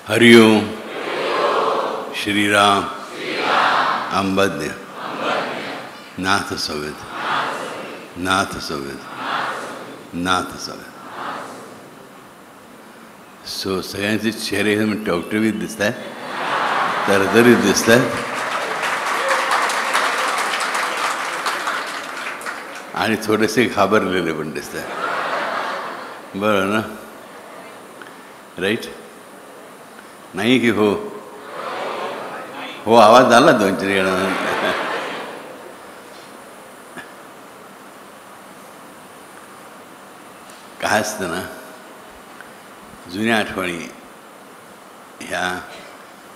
हरिओम श्रीराम अंबज्ञ नाथ सवेद नाथ सवेद नाथ सवेद. So सगळ्यांचे चेहरे एकदम टवटवीत दिसत आहेत, तरतरीत दिसत आहेत आणि थोडेसे घाबरलेले पण दिसत आहेत. बरं ना? राईट? नाही की हो? हो आवाज आला 2-4 जण. काय असतं ना, जुन्या आठवणी ह्या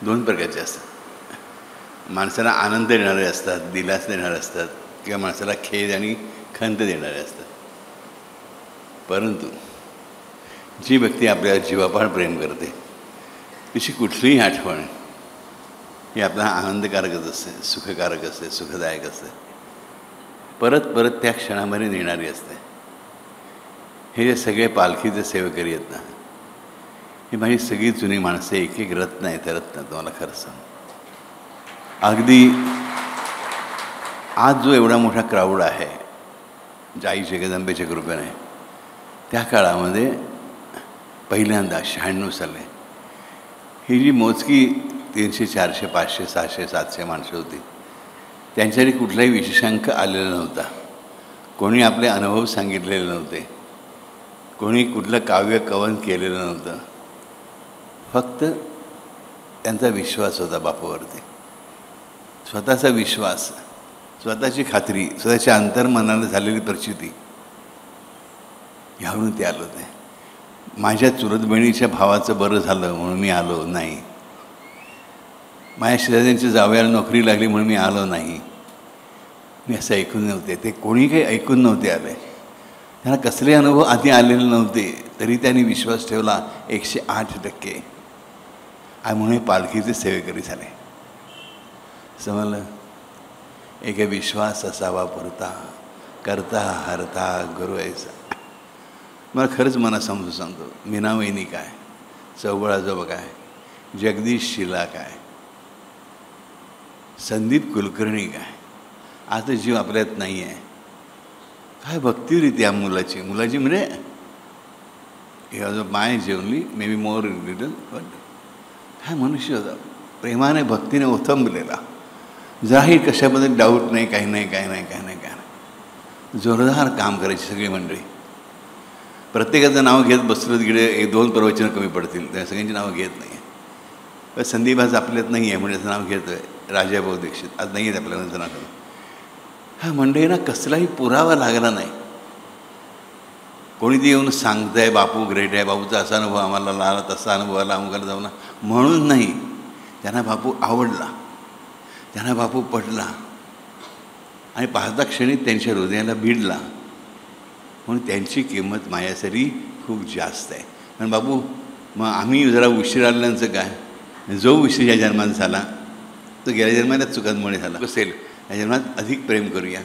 2 प्रकारच्या असतात. माणसाला आनंद देणारे असतात, दिलास देणारे असतात, किंवा माणसाला खेद आणि खंत देणारे असतात. परंतु जी व्यक्ती आपल्या जीवापाड प्रेम करते तिची कुठलीही आठवण ही आपल्याला आनंदकारकच असते, सुखकारक असते, सुखदायक असते, परत परत त्या क्षणामध्ये नेणारी असते. हे जे सगळे पालखीचे सेवेकरी आहेत ना, ही माझी सगळी जुनी माणसं, एक एक रत्न आहे. त्या रत्न तुम्हाला खरं सांग, अगदी आज जो एवढा मोठा क्राऊड आहे आई जगदंबेच्या कृपेने, त्या काळामध्ये पहिल्यांदा 96 साली ही जी मोजकी 300, 400, 500, 600, 700 माणसं होती, त्यांच्यासाठी कुठलाही विशेषांक आलेला नव्हता. कोणी आपले अनुभव सांगितलेले नव्हते, कोणी कुठलं काव्य कवन केलेलं नव्हतं. फक्त त्यांचा विश्वास होता बापूवरती, स्वतःचा विश्वास, स्वतःची खात्री, स्वतःच्या अंतर्मनाला झालेली प्रचिती, ह्यावरून ते आलं होते. माझ्या चुलत बहिणीच्या भावाचं बरं झालं म्हणून मी आलो नाही, माझ्या शेजाऱ्यांच्या जावयाला नोकरी लागली म्हणून मी आलो नाही. मी असं ऐकून नव्हते, ते कोणी काही ऐकून नव्हते आले. त्यांना कसले अनुभव आधी आलेले नव्हते, तरी त्यांनी विश्वास ठेवला 108%. आणि म्हणून पालखीचे सेवेकरी झाले. समजलं? एक विश्वास असावा पुरता, करता हरता गुरु ऐसा. मला खरंच मना समजून सांगतो, मीना वहिनी काय, चौबळाजोबा काय, जगदीश शिला काय, संदीप कुलकर्णी काय, आता जीव आपल्यात नाही आहे. काय भक्तीरीती या मुलाची म्हणजे ह्या जो माय जेवली मे बी मोर लिटल, पण काय मनुष्य होता, प्रेमाने भक्तीने ओथंबलेला, जराही कशाबद्दल डाऊट नाही, काही नाही. जोरदार काम करायची सगळी मंडळी. प्रत्येकाचं नाव घेत बसलं गेले 1-2 प्रवचनं कमी पडतील, त्या सगळ्यांची नावं घेत नाही. पण संदीप आज आपल्यात नाही आहे म्हणजे त्याचं नाव घेतो आहे. राजाभाऊ दीक्षित आज नाही आहेत आपल्याला, नाव करून ह्या मंडळींना कसलाही पुरावा लागला नाही. कोणी ते येऊन सांगतं आहे बापू ग्रेट आहे, बापूचा असा अनुभव आम्हाला आला, तसा अनुभव आला, अमुकाला जाऊ ना म्हणून नाही. त्यांना बापू आवडला, त्यांना बापू पटला आणि पाहता क्षणी त्यांच्या हृदयाला भिडला. म्हणून त्यांची किंमत माझ्यासाठी खूप जास्त आहे. पण बापू मग आम्ही जरा उशीर आल्याचं काय, जो उशीर या जन्मात झाला तो गेल्या जन्माला चुकांमुळे झाला असेल, या जन्मात अधिक प्रेम करूया,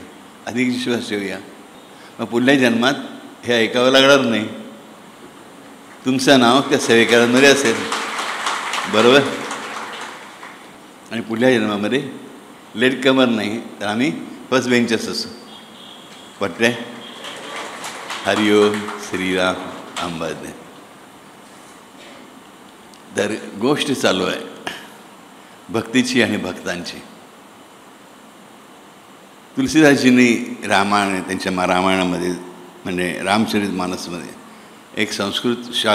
अधिक विश्वास ठेवूया, मग पुढल्या जन्मात हे ऐकावं लागणार नाही. तुमचं नाव त्या सेवेकरांमध्ये असेल, बरोबर? आणि पुढल्या जन्मामध्ये लेट कमर नाही तर आम्ही फर्स्ट बेंचर्स असू. पटते? हरिओम श्रीराम अंबाजने. तर गोष्ट चालू आहे भक्तीची आणि भक्तांची. तुलसीदासजींनी रामायण, त्यांच्या रामायणामध्ये म्हणजे रामचरित मानसमध्ये एक संस्कृत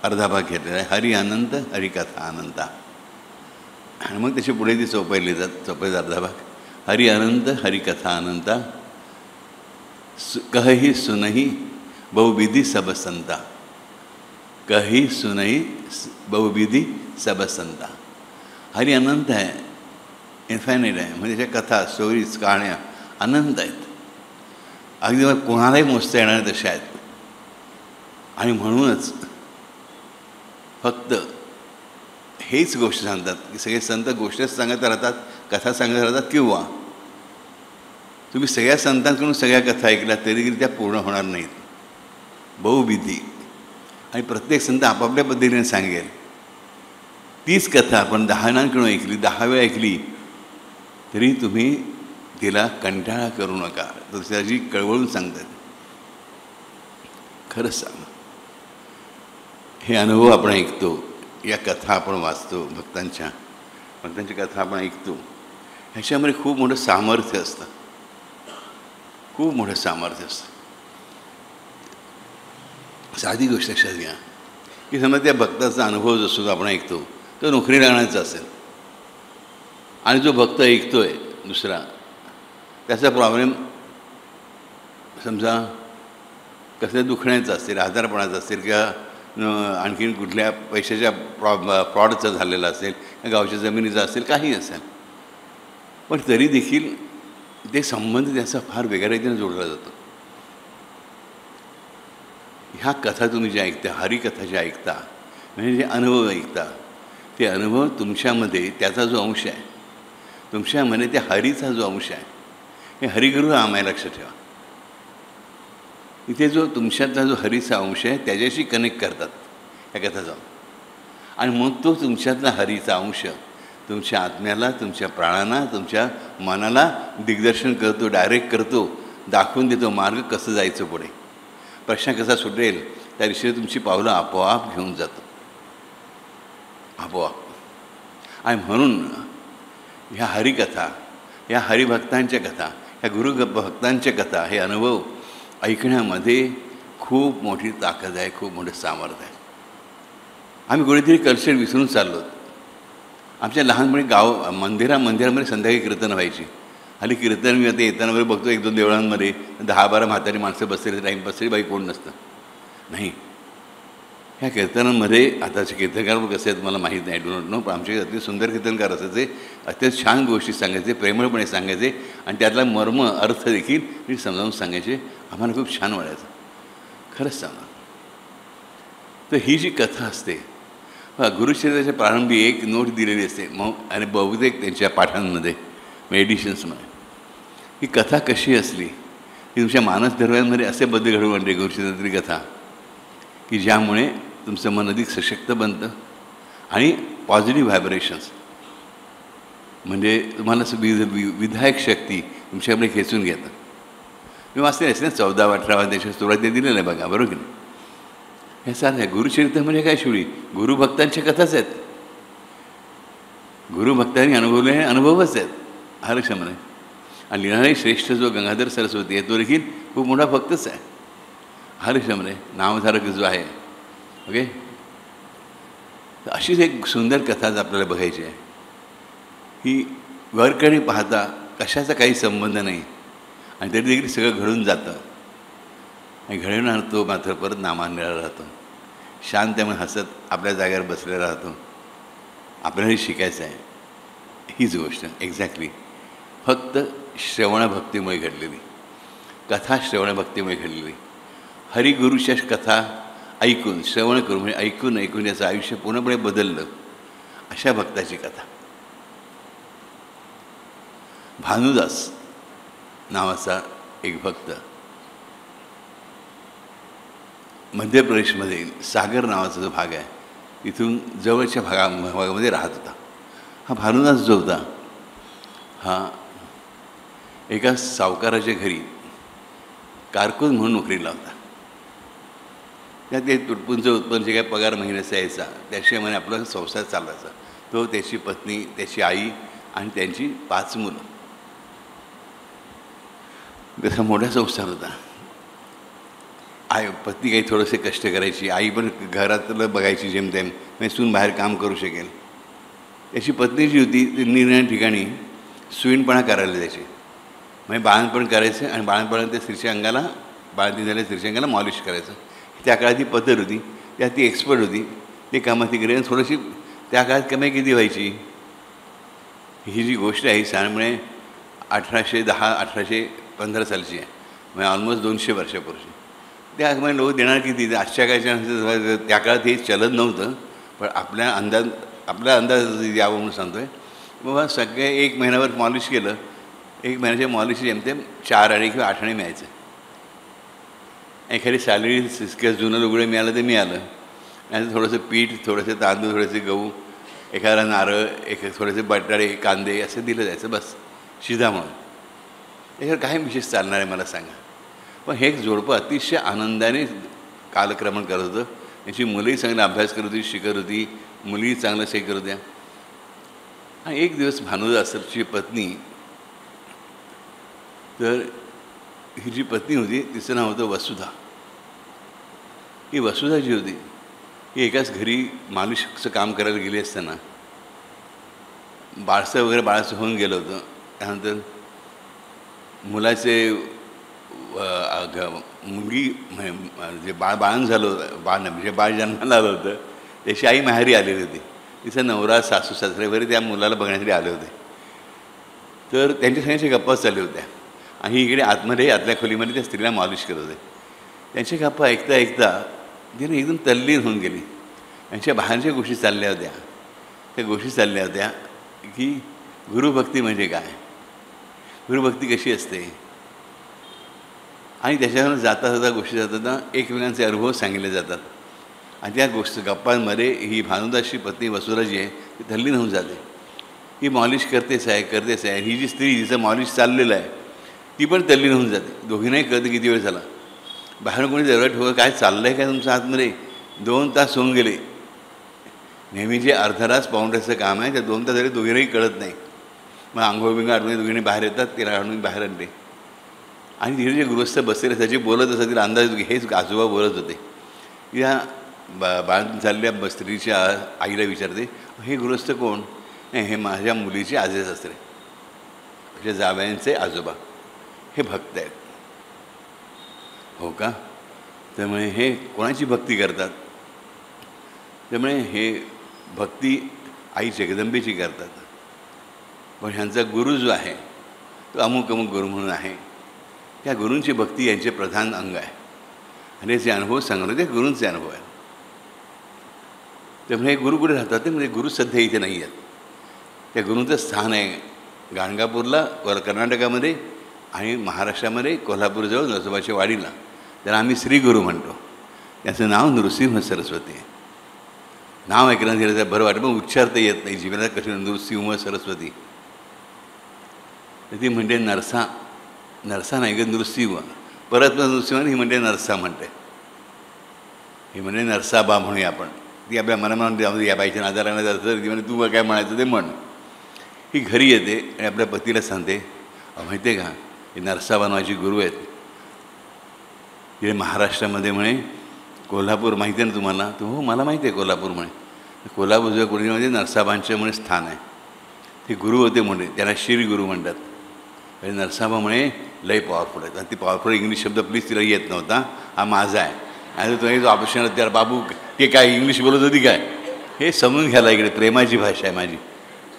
अर्धा भाग घेतलेला आहे, हरी अनंत हरिकथा अनंता. आणि मग त्याच्या पुढे ती चौपाई लिहितात, चौपाईचा अर्धा भाग, हरी अनंत हरिकथा अनंता, कही सुनही बहुविधी सब संता, कही सुनही बहुविधी सब संता. हरी अनंत आहे, इन्फायनाईट आहे, म्हणजे त्याच्या कथा, स्टोरीज, कहाण्या अनंत आहेत, अगदी मग कोणालाही मोजता येणार तशा आहेत. आणि म्हणूनच फक्त हेच गोष्ट सांगतात की सगळे संत गोष्टच सांगत राहतात, कथा सांगत राहतात, किंवा तुम्ही सगळ्या संतांकडून सगळ्या कथा ऐकल्या तरी त्या पूर्ण होणार नाहीत. बहुविधी. आणि प्रत्येक संत आपापल्या पद्धतीने सांगेल. तीच कथा आपण 10 जणांकडून ऐकली, 10 वेळा ऐकली तरी तुम्ही तिला कंटाळा करू नका. दुसऱ्याची कळवळून सांगतात. खरंच सांग, हे अनुभव आपण ऐकतो, या कथा आपण वाचतो, भक्तांच्या कथा आपण ऐकतो, ह्याच्यामध्ये खूप मोठं सामर्थ्य असतं. खूप मोठं सामर्थ्य असतं. साधी गोष्ट लक्षात घ्या की समजा त्या भक्ताचा अनुभव जो सुद्धा आपण ऐकतो तो नोकरी लागण्याचा असेल आणि जो भक्त ऐकतोय दुसरा, त्याचा प्रॉब्लेम समजा कसल्या दुखण्याचा असेल, आजारपणाचा असेल, किंवा आणखीन कुठल्या पैशाच्या फ्रॉडचा झालेला असेल, गावच्या जमिनीचा असेल, काही असेल, पण तरी देखील ते संबंध त्याचा फार वेगळ्या रीतीने जोडला जातो. ह्या कथा तुम्ही ज्या ऐकता, हरिकथा ज्या ऐकता, म्हणजे जे अनुभव ऐकता, ते अनुभव तुमच्यामध्ये त्याचा जो अंश आहे, तुमच्यामध्ये त्या हरीचा जो अंश आहे, हे हरिगुरू आम्हाला लक्षात ठेवा. इथे जो तुमच्यातला जो हरीचा अंश आहे त्याच्याशी कनेक्ट करतात या कथा जाऊन, आणि मग तो तुमच्यातला हरीचा अंश तुमच्या आत्म्याला, तुमच्या प्राणांना, तुमच्या मनाला दिग्दर्शन करतो, डायरेक्ट करतो, दाखवून देतो मार्ग कसं जायचं पुढे, प्रश्न कसा सुटेल त्या दिशेने तुमची पावलं आपोआप घेऊन जातो, आपोआप. आणि म्हणून ह्या हरिकथा, या हरिभक्तांच्या कथा, ह्या गुरुभक्तांच्या कथा, हे अनुभव ऐकण्यामध्ये खूप मोठी ताकद आहे, खूप मोठं सामर्थ्य आहे. आम्ही कुठेतरी कल्चर विसरून चाललो. आमच्या लहानपणी मंदिरामध्ये संध्याकाळी कीर्तन व्हायची. हल्ली कीर्तन मी आता येताना वगैरे बघतो 1-2 देवळांमध्ये 10-12 म्हातारी माणसं बसलेली, टाईमपास तरी बाई कोण नसतं. नाही, ह्या कीर्तनांमध्ये आताचे कीर्तनकार कसे आहेत मला माहीत नाही, डू नॉट नो, पण आमचे अति सुंदर कीर्तनकार असायचे. अत्यंत छान गोष्टी सांगायचे, प्रेमळपणे सांगायचे, आणि त्यातला मर्म अर्थ देखील नीट समजावून सांगायचे. आम्हाला खूप छान वाटायचं, खरंच सांगा. तर ही जी कथा असते, गुरुचरित्राच्या प्रारंभी एक नोट दिलेली असते, मग आणि बहुतेक त्यांच्या पाठांमध्ये, मेडिशन्समध्ये, ही कथा कशी असली की तुमच्या मानस धर्मांमध्ये असे बदल घडवून आणले गुरुचरित्रातली कथा की ज्यामुळे तुमचं मन अधिक सशक्त बनतं आणि पॉझिटिव्ह व्हायब्रेशन्स, म्हणजे तुम्हाला विधायक शक्ती तुमच्याकडे खेचून घेतं. मी वाचले असते ना 14-18 त्याच्या सुरुवातीला दिलेलं आहे बघा, बरोबर की नाही. हे सारखं आहे. गुरुचरित्र म्हणजे काय शिवडी, गुरुभक्तांच्या कथाच आहेत, गुरुभक्तांनी अनुभवले अनुभवच आहेत. हा लक्षात आहे. आणि लिहिणारे श्रेष्ठ जो गंगाधर सरस्वती आहे तो देखील खूप मोठा भक्तच आहे. हा लक्षात आहे. नामधारक जो आहे, ओके. अशीच एक सुंदर कथा आपल्याला बघायची आहे. ही वरकडे पाहता कशाचा काही संबंध नाही, आणि तरी देखील सगळं घडून जातं. आणि घडवून आणतो मात्र परत नामांना राहतो, शांतपणे हसत आपल्या जागेवर बसलेला राहतो. आपल्यालाही शिकायचं आहे हीच गोष्ट एक्झॅक्टली. फक्त श्रवणभक्तीमुळे घडलेली कथा, श्रवणभक्तीमुळे घडलेली. हरिगुरूच्या कथा ऐकून, श्रवण करून, म्हणजे ऐकून ऐकून याचं आयुष्य पूर्णपणे बदललं, अशा भक्ताची कथा. भानुदास नावाचा एक भक्त मध्य प्रदेशमध्ये सागर नावाचा जो भाग आहे तिथून जवळच्या भागामध्ये राहत होता. हा भानुदास जो होता हा एका सावकाराच्या घरी कारकून म्हणून नोकरीला होता. त्यात ते तुटपुंचं उत्पन्न जे काय पगार महिन्याचा यायचा त्याशिवाय आपला संसार चालवायचा. तो, त्याची पत्नी, त्याची आई आणि त्यांची 5 मुलं. तसा मोठा संसार होता. पत्नी काही थोडेसे कष्ट करायची, आई पण घरातलं बघायची जेमतेम, म्हणजे सून बाहेर काम करू शकेल. त्याची पत्नी जी होती ती निरनिराळ्या ठिकाणी सुईणपणा करायला द्यायची, म्हणजे बाळणपण करायचं, आणि बाळणपणात त्या स्त्रीच्या अंगाला, बाळंतीण झालेल्या स्त्रीच्या अंगाला मॉलिश करायचं. त्या काळात ती पद्धत होती, त्यात ती एक्सपर्ट होती, ते कामात ती करेन. थोडीशी त्या काळात कमाई किती व्हायची, ही जी गोष्ट आहे ही साधारणपणे 1810-1815 सालची आहे, म्हणजे ऑलमोस्ट 200 वर्षापूर्वी. त्या लोक देणार किती, आजच्या काळच्या त्या काळात हे चलन नव्हतं, पण आपल्या अंदाज यावं म्हणून सांगतो आहे. बाबा सगळे 1 महिन्यावर मॉलिश केलं एक महिन्याच्या मॉलिशी जेमतेम 4 आणे किंवा 8 आणे मिळायचं. एखादी सॅलरी सिसक्यास जुनं लुगडं मिळालं ते मिळालं, नाही थोडंसं पीठ, थोडंसं तांदूळ, थोडेसे गहू, एखादा नारळ, थोडेसे बटाटे, कांदे असं दिलं जायचं बस, शिधा म्हणून. याच्यावर काय विशेष चालणार आहे मला सांगा. पण हे एक जोडपं अतिशय आनंदाने कालक्रमण करत होतं. त्यांची मुलंही चांगला अभ्यास करत होती, शिकत होती, मुलीही चांगलं हे करत होत्या. आणि एक दिवस भानुदासची पत्नी, तर ही जी पत्नी होती तिचं नाव होतं वसुधा. ही वसुधा जी होती ही एकाच घरी मालिशचं काम करायला गेली असताना बाळसं वगैरे बाळाचं होऊन गेलं होतं. त्यानंतर मुलाचे मुलगी जे बाळण झालं होतं, म्हणजे बाळ जन्माला आलं होतं, त्याची आई माहेरी आलेली होती. तिचा नवरा, सासू सासरे वगैरे त्या मुलाला बघण्यासाठी आले होते. तर त्यांच्या सगळ्यांच्या गप्पा चालल्या होत्या आणि इकडे आतमध्ये आतल्या खोलीमध्ये त्या स्त्रीला मालिश करत होते. त्यांच्या गप्पा ऐकता ऐकता तिने एकदम तल्लीन होऊन गेली. त्यांच्या बाहेरच्या गोष्टी चालल्या होत्या. त्या गोष्टी चालल्या होत्या की गुरुभक्ती म्हणजे काय, गुरुभक्ती कशी असते, आणि त्याच्यावर जाता जाता गोष्टी जाता एकमेकांचे अनुभव सांगितले जातात. आणि त्या गप्पांमध्ये ही भानुदासची पत्नी वसुधा जी आहे ती तल्लीन होऊन जाते. ही मॉलिश करतेच आहे. ही जी स्त्री जिचं मॉलिश चाललेलं आहे ती पण तल्लीन होऊन जाते. दोघींनाही कळते किती वेळ झाला. बाहेर कोणी जवळ ठेवलं, काय चाललं आहे काय तुमच्या आतमध्ये. 2 तास होऊन गेले. नेहमी जे अर्धा तास पाऊण तासाचं काम आहे त्या 2 तास झाले, दोघींनाही कळत नाही. मग आंघोळ बिंघोळ आतमध्ये दोघींनी बाहेर येतात, तिला आणून बाहेर आणते. आणि तिथे जे गृहस्थ बसलेले त्याची बोलत असतात, तिला अंदाज येतो की हेच आजोबा बोलत होते. या बाळ झालेल्या स्त्रीच्या आईला विचारते, हे गृहस्थ कोण. हे माझ्या मुलीचे आजे सासरे, माझ्या जावयांचे आजोबा, हे भक्त आहेत. हो का. त्यामुळे हे कोणाची भक्ती करतात. त्यामुळे हे भक्ती आई जगदंबेची करतात. पण ह्यांचा गुरु जो आहे तो अमुक अमुक गुरु म्हणून आहे. त्या गुरूंची भक्ती यांचे प्रधान अंग आहे. आणि जे अनुभव सांगणं ते गुरूंचे अनुभव आहेत. त्यामुळे हे गुरु कुठे राहतात ते म्हणजे गुरु सध्या इथे नाही आहेत. त्या गुरूंचं स्थान आहे गाणगापूरला, कर्नाटकामध्ये, आणि महाराष्ट्रामध्ये कोल्हापूरजवळ नरसोबाच्या वाडीला. त्याला आम्ही श्री गुरु म्हणतो. त्याचं नाव नृसिंह सरस्वती आहे. नाव ऐकण्यात गेलं तर बरं वाटतं, पण उच्चारता येत नाही जीवनात कशी. नृसिंह सरस्वती ती म्हणते नरसा, नरसा नाही ग, नृसिंह. परत नृसिंह ही म्हणते नरसा म्हणते. ही म्हणजे नरसाबा म्हणूया आपण. ती आपल्या मनामध्ये या बाईच्या नादारानं जातं, ती म्हणजे तू काय म्हणायचं ते म्हण. ही घरी येते आणि आपल्या पतीला सांगते, माहिती आहे का हे नरसाबा नावाची गुरु आहेत. तिथे महाराष्ट्रामध्ये म्हणे कोल्हापूर माहिती आहे ना तुम्हाला. तो हो मला माहिती आहे कोल्हापूर म्हणे. कोल्हापूरच्या कोणीमध्ये नरसाबांचं म्हणे स्थान आहे. ते गुरु होते म्हणे, त्यांना श्री गुरु म्हणतात. आणि नरसाबा म्हणे लय पॉवरफुल आहेत. आणि ती पॉवरफुल इंग्लिश शब्द प्लीज तिला येत नव्हता, हा माझा आहे. आणि तो जो ऑपरेशन त्याला बाबू ते काय इंग्लिश बोलत होती काय, हे समजून घ्यायला. इकडे प्रेमाची भाषा आहे माझी.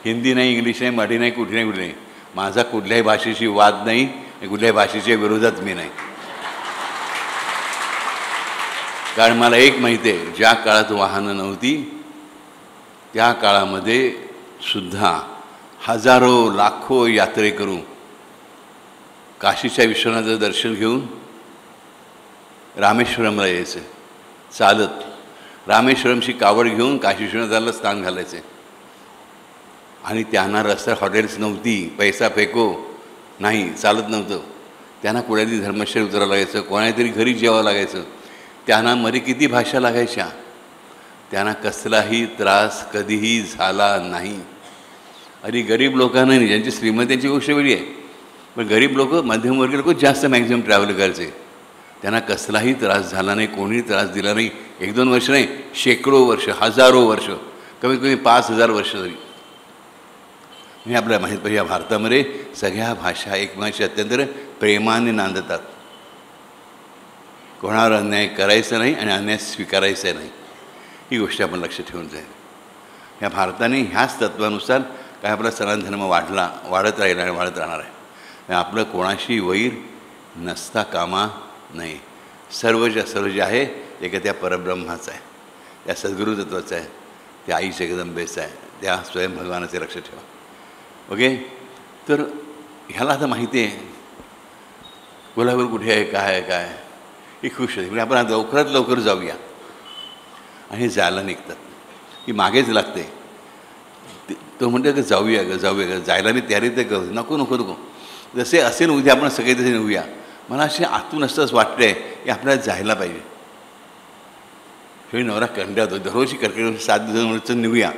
हिंदी नाही, इंग्लिश नाही, मराठी नाही, कुठे नाही. माझा कुठल्याही भाषेशी वाद नाही, कुठल्याही भाषेच्या विरोधात मी नाही. कारण मला एक माहिती आहे, ज्या काळात वाहनं नव्हती त्या काळामध्ये सुद्धा हजारो लाखो यात्रेकरू काशीच्या विश्वनाथाचं दर्शन घेऊन रामेश्वरमला यायचे चालत. रामेश्वरमची कावड घेऊन काशी विश्वनाथाला स्थान घालायचे. आणि त्यांना रस्त्यात हॉटेल्स नव्हती, पैसा फेको नाही, चालत नव्हतं. त्यांना कुणातरी धर्मशाळेत उतरावं लागायचं, कोणातरी घरी जेवावं लागायचं. त्यांना मध्ये किती भाषा लागायच्या. त्यांना कसलाही त्रास कधीही झाला नाही. आणि गरीब लोकांना नाही, ज्यांची श्रीमंतांची गोष्ट वेगळी आहे, पण गरीब लोक, मध्यमवर्गीय लोक जास्त मॅक्झिमम ट्रॅव्हल करायचे. त्यांना कसलाही त्रास झाला नाही, कोणीही त्रास दिला नाही. 1-2 वर्ष नाही, शेकडो वर्ष, हजारो वर्ष, कमीत कमी 5,000 वर्ष तरी. म्हणजे आपल्या माहीत पाहिजे, या भारतामध्ये सगळ्या भाषा एकमेकांशी अत्यंत प्रेमाने नांदतात. कोणावर अन्याय करायचा नाही आणि अन्याय स्वीकारायचा नाही, ही गोष्ट आपण लक्ष ठेवून जाईल. या भारताने ह्याच तत्वानुसार काय आपला सनातन धर्म वाढत राहील आणि वाढत राहणार आहे. आपलं कोणाशी वैर नसता कामा नाही. सर्वच्या सर्व जे आहे ते का त्या परब्रह्माचं आहे, त्या सद्गुरु तत्वाचं आहे, त्या आई जगदंबेचं आहे, त्या स्वयं भगवानाचे लक्ष ठेवा. ओके. तर ह्याला आता माहिती आहे कोल्हापूर कुठे आहे, काय आहे, काय ही खुश होते. म्हणजे आपण लवकरात लवकर जाऊया. आणि हे जायला निघतात. की मागेच लागते. तो म्हणतो की जाऊया ग, जाऊया ग, जायला मी तयारी तर करू. नको नको नको, जसे असेल उद्या आपण सगळे तसे निघूया. मला असे आतून असंच वाटतं आहे की आपल्याला जायला पाहिजे. शेवटी नवरा कंटाळतो. दररोजची कर्कट 7 दिवसांवर निघूया.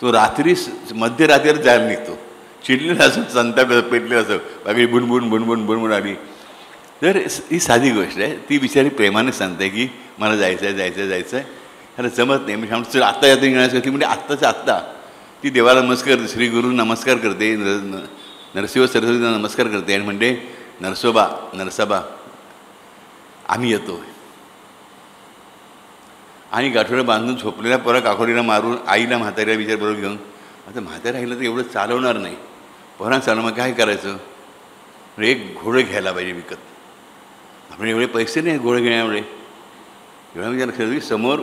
तो रात्री मध्यरात्रीवर जायला निघतो. चिडलेला असं, संताप पेटलेलं असं, बाकी बुणबुण बुणबुण बुणबुण आली. तर ही साधी गोष्ट आहे. ती बिचारी प्रेमाने सांगते की मला जायचं आहे, जायचं आहे, जायचं आहे. ह्याला जमत नाही. मी सांगतो आत्ता यात येण्याचं. ती म्हणजे आत्ताच्या आत्ता ती देवाला नमस्कार करते, श्री गुरु नमस्कार करते, नरसिंह सरस्वतीला नमस्कार करते आणि म्हणते नरसोबा, नरसोबा आम्ही येतो. आणि गाठोडं बांधून झोपलेल्या पोरा काकोडीला मारून आईला म्हाताऱ्या विचार बरोबर घेऊन, आता म्हाताऱ्या आईला तर एवढं चालवणार नाही. पोरांना चालवं, मग काय करायचं? एक घोडं घ्यायला पाहिजे विकत. आपण एवढे पैसे नाही घोडं घेण्यामुळे. एवढ्या म्हणजे खरं समोर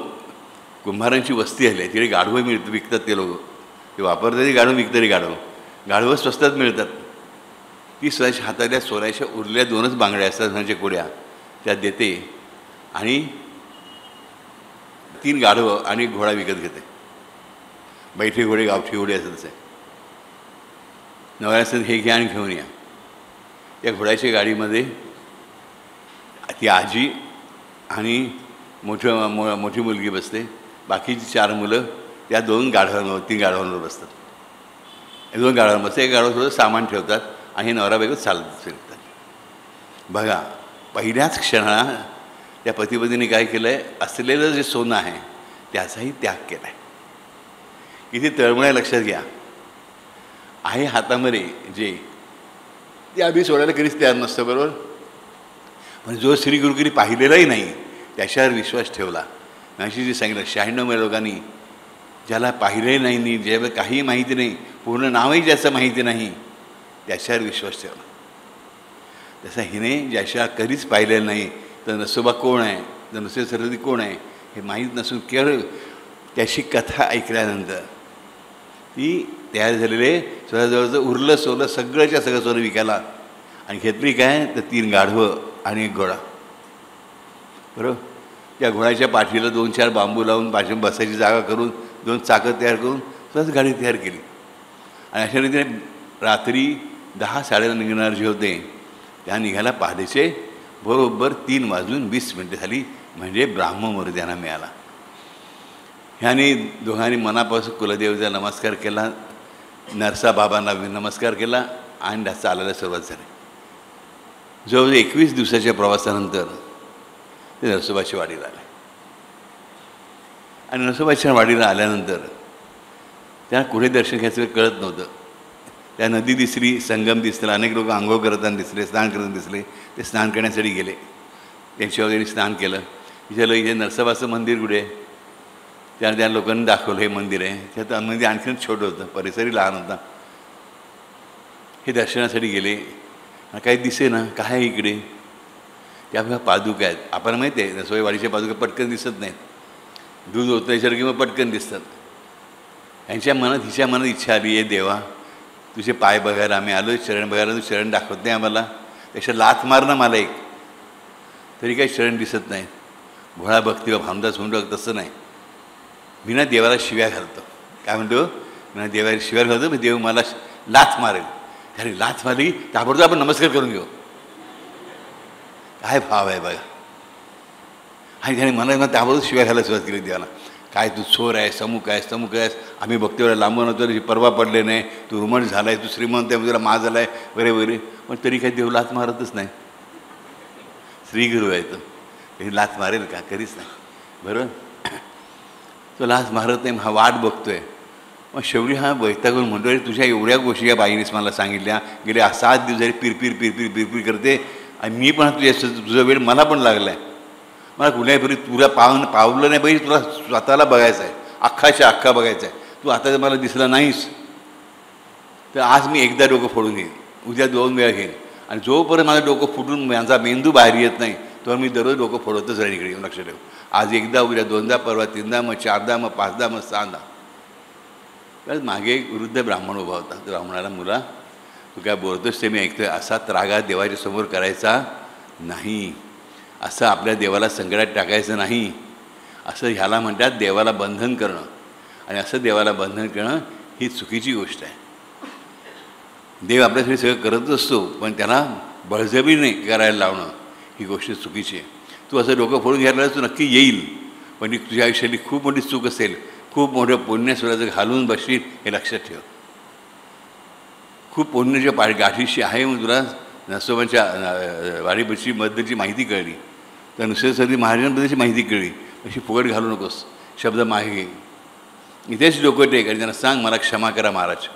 कुंभारांची वस्ती आली आहे. तिकडे गाढवं विकतात ते लोक. ते वापरतात, गाढवं विकतरी गाढवं. गाढवं स्वस्तात मिळतात. ती स्वतःच्या हातातल्या सोन्याच्या उरलेल्या 2च बांगड्या असतात सोन्याच्या कोड्या, त्या देते आणि 3 गाढवं आणि घोडा विकत घेते. बैठे घोडे, गावठी घोडे असं तसे. नवऱ्याचं हे घ्या आणि घेऊन या. त्या घोड्याच्या गाडीमध्ये ती आजी आणि मोठी मुलगी बसते. बाकीची 4 मुलं त्या 2 गाढवांवर, 3 गाढवांवर बसतात. 2 गाढवांवर बसतात. 1 गाढवासोबत सामान ठेवतात आणि हे नवरा बायको चालत फिरतात. बघा, पहिल्याच क्षणाला त्या पतिपत्नीने काय केलं आहे? असलेलं जे सोनं आहे त्याचाही त्याग केला आहे. किती तळमळ आहे लक्षात घ्या. आहे हातामध्ये जे ते आधी सोडायला कधीच तयार नसतं, बरोबर. पण जो श्री गुरुगिरी पाहिलेलाही नाही त्याच्यावर विश्वास ठेवला. अशी जी सांगितलं 96 लोकांनी ज्याला पाहिलेही नाही, ज्याला काही माहिती नाही, पूर्ण नावही ज्याचं माहिती नाही, त्याच्यावर विश्वास ठेवला. तसं हिने ज्याच्या कधीच पाहिलेलं नाही, तर नरसोबा कोण आहे, तर नरसिंह सरस्वती कोण आहे हे माहीत नसून केवळ त्याची कथा ऐकल्यानंतर ती तयार झालेले स्वतःजवळचं उरलं सोलं सगळंच्या सगळं सोनं विकायला आणि घेतली काय, तर 3 गाढवं आणि 1 घोडा. बरोबर. त्या घोड्याच्या पाठीला 2-4 बांबू लावून पाठी बसायची जागा करून 2 चाकं तयार करून स्वतःच गाडी तयार केली. आणि अशा रीतीने रात्री 10-10:30 निघणार जे होते त्या निघायला पहाटेचे बरोबर 3:20 झाली. म्हणजे ब्राह्ममुहूर्त त्यांना मिळाला. ह्याने दोघांनी मनापासून कुलदेवतेला नमस्कार केला, नरसा बाबांना नमस्कार केला आणि चालायला सुरुवात झाली. जवळजवळ 21 दिवसाच्या प्रवासानंतर ते नरसोबाच्या वाडीला आले. आणि नरसोबाच्या वाडीला आल्यानंतर त्यांना कुठे दर्शन घ्यायचं कळत नव्हतं. त्या नदी दिसली, संगम दिसला, अनेक लोक आंघोळ करताना दिसले, स्नान करताना दिसले. ते स्नान करण्यासाठी गेले. त्यांच्या वगैरे स्नान केलं. विचारलं इथे नरसोबाचं मंदिर कुठे आहे? त्या लोकांनी दाखवलं हे मंदिर आहे. त्यात मंदिर आणखीन छोटं होतं, परिसरही लहान होता. हे दर्शनासाठी गेले. काही दिसे ना, काय आहे इकडे? त्या बघा पादुका आहेत. आपण माहिती आहे नरसोबावाडीच्या पादुका पटकन दिसत नाहीत. दूध ओतल्यासारखी मग पटकन दिसतात. यांच्या मनात, हिच्या मनात इच्छा आली, आहे देवा तुझे पाय बघायला आम्ही आलो, चरण बघायला, तू चरण दाखवत नाही आम्हाला. त्याच्या लाथ मार ना मला एक, तरी काही चरण दिसत नाही. भोळा भक्ती वा भामदास म्हणतो तसं नाही. मी ना देवाला शिव्या घालतो. काय म्हणतो? मी ना देवाला शिव्या घालतो, मी देव मला लाथ मारेल. अरे लाथ मारली ताबडतोब आपण नमस्कार करून घेऊ. काय भाव आहे बघा. आणि त्याने मला त्याबरोबर शिव्या घालायला सुरुवात केली देवाला. काय तू चोर आहे, समुख आहेस, तमुख आहेस, आम्ही भक्तीवर लांबून होतो, परवा पडले नाही, तू रुमट झाला आहे, तू श्रीमंत आहे, तुला माज झाला आहे वगैरे वगैरे. पण तरी काही देव लाथ मारतच नाही. श्रीगुरू आहे तो, हे लाथ मारेल का? कधीच नाही. बरोबर. तो लाथ मारत नाही. हा वाट बघतोय. मग शेवटी हा वैतागून म्हणतो, अरे तुझ्या एवढ्या गोष्टी या बाईनेच मला सांगितल्या, गेले 7 दिवस झाले पिरपीर पिरपीर पिरपीर करते आणि मी पण तुझा वेळ मला पण लागला आहे. मला कुठल्याही तुला पावलं नाही पाहिजे, तुला स्वतःला बघायचं आहे, अख्खाच्या अख्खा बघायचा आहे. तू आता जर मला दिसला नाहीस तर आज मी एकदा डोकं फोडून घेईन, उद्या 2 वेळा घेईन. आणि जोपर्यंत माझं डोकं फुटून माझा मेंदू बाहेर येत नाही तोवर मी दररोज डोकं फोडतच राहीन. इकडे येऊन लक्ष ठेव. आज एकदा, उद्या 2दा, परवा 3दा, मग 4दा, मग 5दा, मग 6दा. तर मागे एक वृद्ध ब्राह्मण उभा होता. त्या ब्राह्मणाला मुला तू काय बोलतोस ते मी ऐकतोय. असा त्रागा देवाच्या समोर करायचा नाही. असं आपल्या देवाला संकटात टाकायचं नाही. असं ह्याला म्हणतात देवाला बंधन करणं. आणि असं देवाला बंधन करणं ही चुकीची गोष्ट आहे. देव आपल्यासाठी सगळं करत असतो, पण त्याला बळजबरीने करायला लावणं ही गोष्ट चुकीची आहे. तू असं डोकं फोडून घ्यायला तू नक्की येईल, पण ती तुझ्या आयुष्यातली खूप मोठी चूक असेल. खूप मोठं पुण्यसुद्धा घालून बसशील हे लक्षात ठेव. खूप पुण्याच्या गाठीशी आहे. मग तुला नरसोबाच्या वाडीबद्दलची मध्यची माहिती कळली, तर नृसिंहस्वामी महाराजांबद्दलची माहिती कळली. अशी फुकट घालू नकोस, शब्द मागे घे. इथेच डोकं टेक आणि त्यांना सांग मला क्षमा करा महाराज.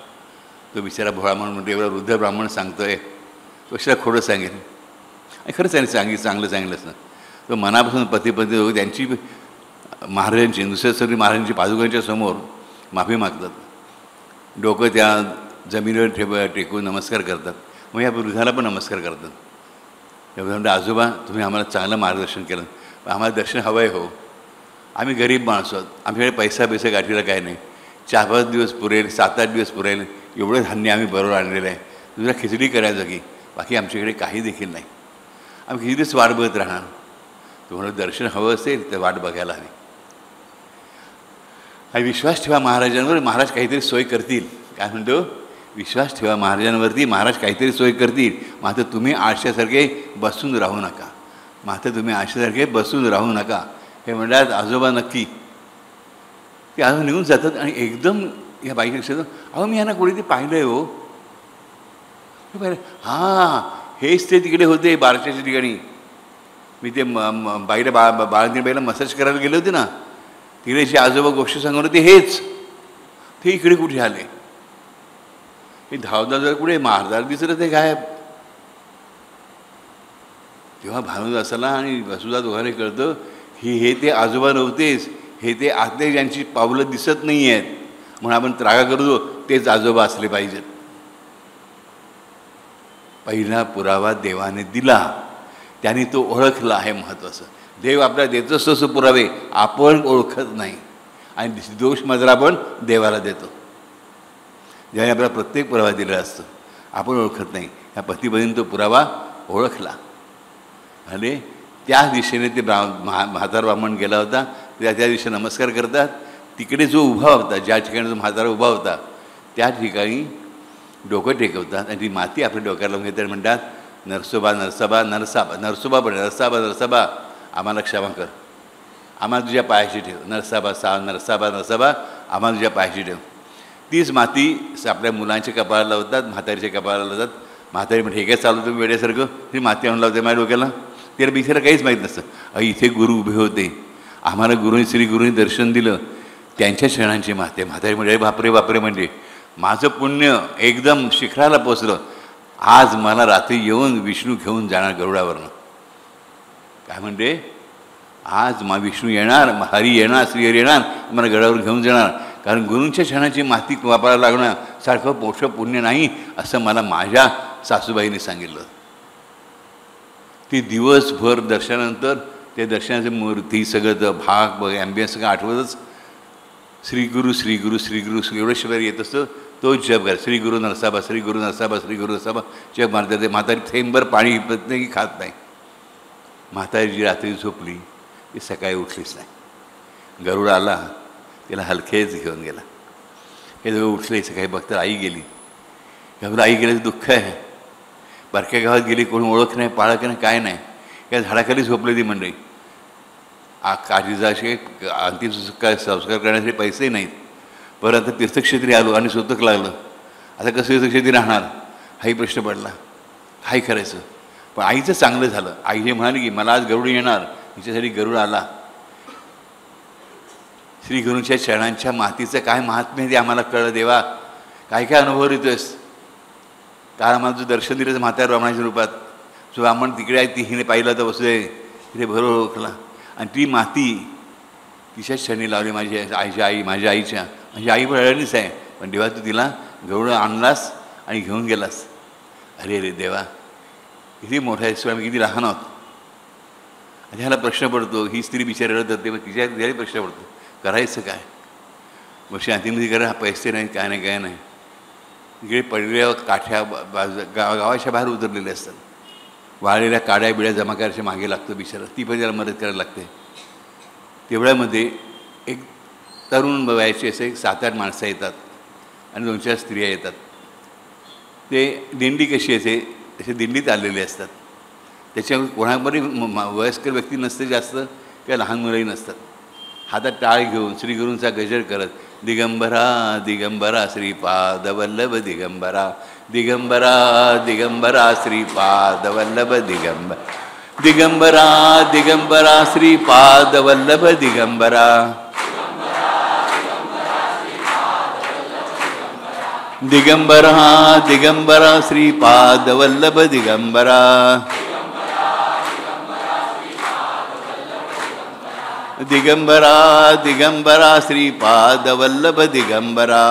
तो बिचारा भोळा म्हणून एवढा वृद्ध ब्राह्मण सांगतोय, तो कशाला खोडं सांगेल. आणि खरंच त्याने चांगलं सांगितलंच ना. तो मनापासून पती हो त्यांची महाराजांची नृसिंहस्वामी महाराजांची पादुकांच्या समोर माफी मागतात. डोकं त्या जमिनीवर टेकून नमस्कार करतात. मग या वृद्धाला पण नमस्कार करतात. त्या वृद्धांना आजोबा तुम्ही आम्हाला चांगलं मार्गदर्शन केलं, पण आम्हाला दर्शन हवं आहे हो. आम्ही गरीब माणसं आहोत, आमच्याकडे पैसा गाठीला काय नाही. 4-5 दिवस पुरेल, 7-8 दिवस पुरेल एवढं धान्य आम्ही बरोबर आणलेलं आहे. तुझ्या खिचडी करायचं की बाकी आमच्याकडे काही देखील नाही. आम्ही किती दिवस वाट बघत राहणार. तुम्हाला दर्शन हवं असेल तर वाट बघायला हवी. आणि विश्वास ठेवा महाराजांवर, महाराज काहीतरी सोय करतील. काय म्हणतो? विश्वास ठेवा महाराजांवरती, महाराज काहीतरी सोय करतील. मात्र तुम्ही आळशासारखे बसून राहू नका. बसून राहू नका. हे म्हणतात आजोबा नक्की. ते आजोबा निघून जातात आणि एकदम या बाईक लक्षात, अहो मी यांना कोणी ते पाहिलं आहे हो. पाहिलं, हां हेच ते तिकडे होते बारशाच्या ठिकाणी. मी ते बाईला बाळांतीबाईला मसाज करायला गेले होते ना, तिकडे जे आजोबा गोष्ट सांगून होते हेच ते इकडे कुठे आले. हे धावधा जर कुठे महाराज दिसलं ते गायब. तेव्हा भानुदासाला आणि वसुदा दोघांना कळतं हे ते आजोबा नव्हतेच, हे ते आतले ज्यांची पावलं दिसत नाही आहेत म्हणून आपण त्रागा करतो तेच आजोबा असले पाहिजेत. पहिला पुरावा देवाने दिला, त्यांनी तो ओळखला आहे महत्त्वाचं. देव आपल्याला देतो तसं पुरावे आपण ओळखत नाही आणि दोष मात्र आपण देवाला देतो. ज्याने आपल्याला प्रत्येक पुरावा दिला असतं आपण ओळखत नाही. ह्या पतीपतीने तो पुरावा ओळखला आणि त्या दिशेने ते म्हातारा ब्राह्मण गेला होता. त्या दिवशी नमस्कार करतात. तिकडे जो उभा होता, ज्या ठिकाणी जो म्हातारा उभा होता त्या ठिकाणी डोकं टेकवतात आणि ती माती आपल्या डोक्याला लावून घेतात. म्हणतात नरसोबा नरसाबा नरसाबा नरसोबा पण नरसाबा नरसाबा आम्हाला क्षमा कर, आम्हाला तुझ्या पायाशी ठेव. नरसाबा नरसाबा आम्हाला तुझ्या पायाशी ठेव. तीच माती आपल्या मुलांच्या कपाळाला लावतात, म्हातारीच्या कपाळाला लावतात. म्हातारी म्हणजे हे काय चालू तुम्ही वेड्यासारखं, ती माती आणून लावते माझ्या डोक्याला. त्याला बिचारा काहीच माहीत नसतं. इथे गुरु उभे होते, आम्हाला श्री गुरूंनी दर्शन दिलं, त्यांच्या क्षणांची म्हातारी म्हणजे बापरे म्हणजे माझं पुण्य एकदम शिखराला पोचलं. आज मला रात्री येऊन विष्णू घेऊन जाणार गरुडावरनं. काय म्हणते? आज विष्णू येणार, हरी येणार, श्रीहरी येणार, मला गरुडावर घेऊन जाणार. कारण गुरूंच्या क्षणाची माती वापरायला लागणं सारखं मोठं पुण्य नाही असं मला माझ्या सासूबाईंनी सांगितलं. ती दिवसभर दर्शनानंतर ते दर्शनाची मूर्ती सगळं भाग ॲम्बियन्स सगळं आठवतच श्री गुरु एवढं शब्द येत असतं. तो जप करा, श्री गुरु नरसाबा जप मारतात. ते म्हातारी थेंबर पाणी पित नाही की खात नाही. म्हातारी जी रात्री झोपली ती सकाळी उठलीच नाही. गरुड आला, तिला हलकेच घेऊन गेला. हे दोघं उठले, सकाळी बघतात आई गेली. घाबरून आई गेल्याचं दुःख आहे. बारक्या गावात गेली, कोणी ओळख नाही, पाळख नाही, काय नाही. या झाडाखाली झोपले ती मंडळी. काळजीचा असे अंतिम संस्कार करण्यासाठी पैसेही नाहीत. परत आता तीर्थक्षेत्री आलो आणि सुतक लागलं. आता कसं तीर्थक्षेत्री राहणार हाही प्रश्न पडला. काय करायचं? पण आईचं चांगलं झालं. आई हे म्हणाली की मला आज गरुड येणार, हिच्यासाठी गरुड आला. श्री गुरूंच्या चरणांच्या मातीचं काय महात्म्य ते आम्हाला कळलं. देवा काय काय अनुभव येतोयस. कारण आम्हाला जो दर्शन दिलं म्हाताऱ्या ब्राह्मणाच्या रूपात, जो ब्राह्मण तिकडे आहे ती हिने पाहिलं तर बसले, तिथे बरोबर ओळखला. आणि ती माती तिच्याच क्षणी लावली माझ्या आईच्या. माझी आई पण अडणीच आहे, पण देवा तू तिला गरुड आणलास आणि घेऊन गेलास. अरे रे देवा, किती मोठा आहे, आम्ही किती लहान आहोत. आणि ह्याला प्रश्न पडतो, ही स्त्री बिचारी रडत होते, मग तिच्याही प्रश्न पडतो करायचं काय. मग शांतीमध्ये करा, पैसे नाही, काय नाही. इकडे पडलेल्या काठ्या गावाच्या बाहेर उतरलेले असतात. वाळलेल्या काड्या बिड्या जमा करायच्या मागे लागतो बिचारा, ती पण त्याला मदत करायला लागते. तेवढ्यामध्ये एक तरुण वयाचे असे 7-8 माणसं येतात आणि 2-4 स्त्रिया येतात. ते दिंडी कशी असे असे दिंडीत आलेले असतात. त्याच्यावर कोणाबरी वयस्कर व्यक्ती नसते जास्त किंवा लहान मुलंही नसतात. हातात टाळ घेऊन श्रीगुरूंचा गजर करत दिगंबरा दिगंबरा श्रीपाद वल्लभ दिगंबरा दिगंबरा दिगंबरा श्रीपाद वल्लभ दिगंबर दिगंबरा दिगंबरा श्रीपाद वल्लभ दिगंबरा दिगंबरा दिगंबरा श्रीपाद वल्लभ दिगंबरा दिगंबरा दिगंबरा श्रीपाद वल्लभ दिगंबरा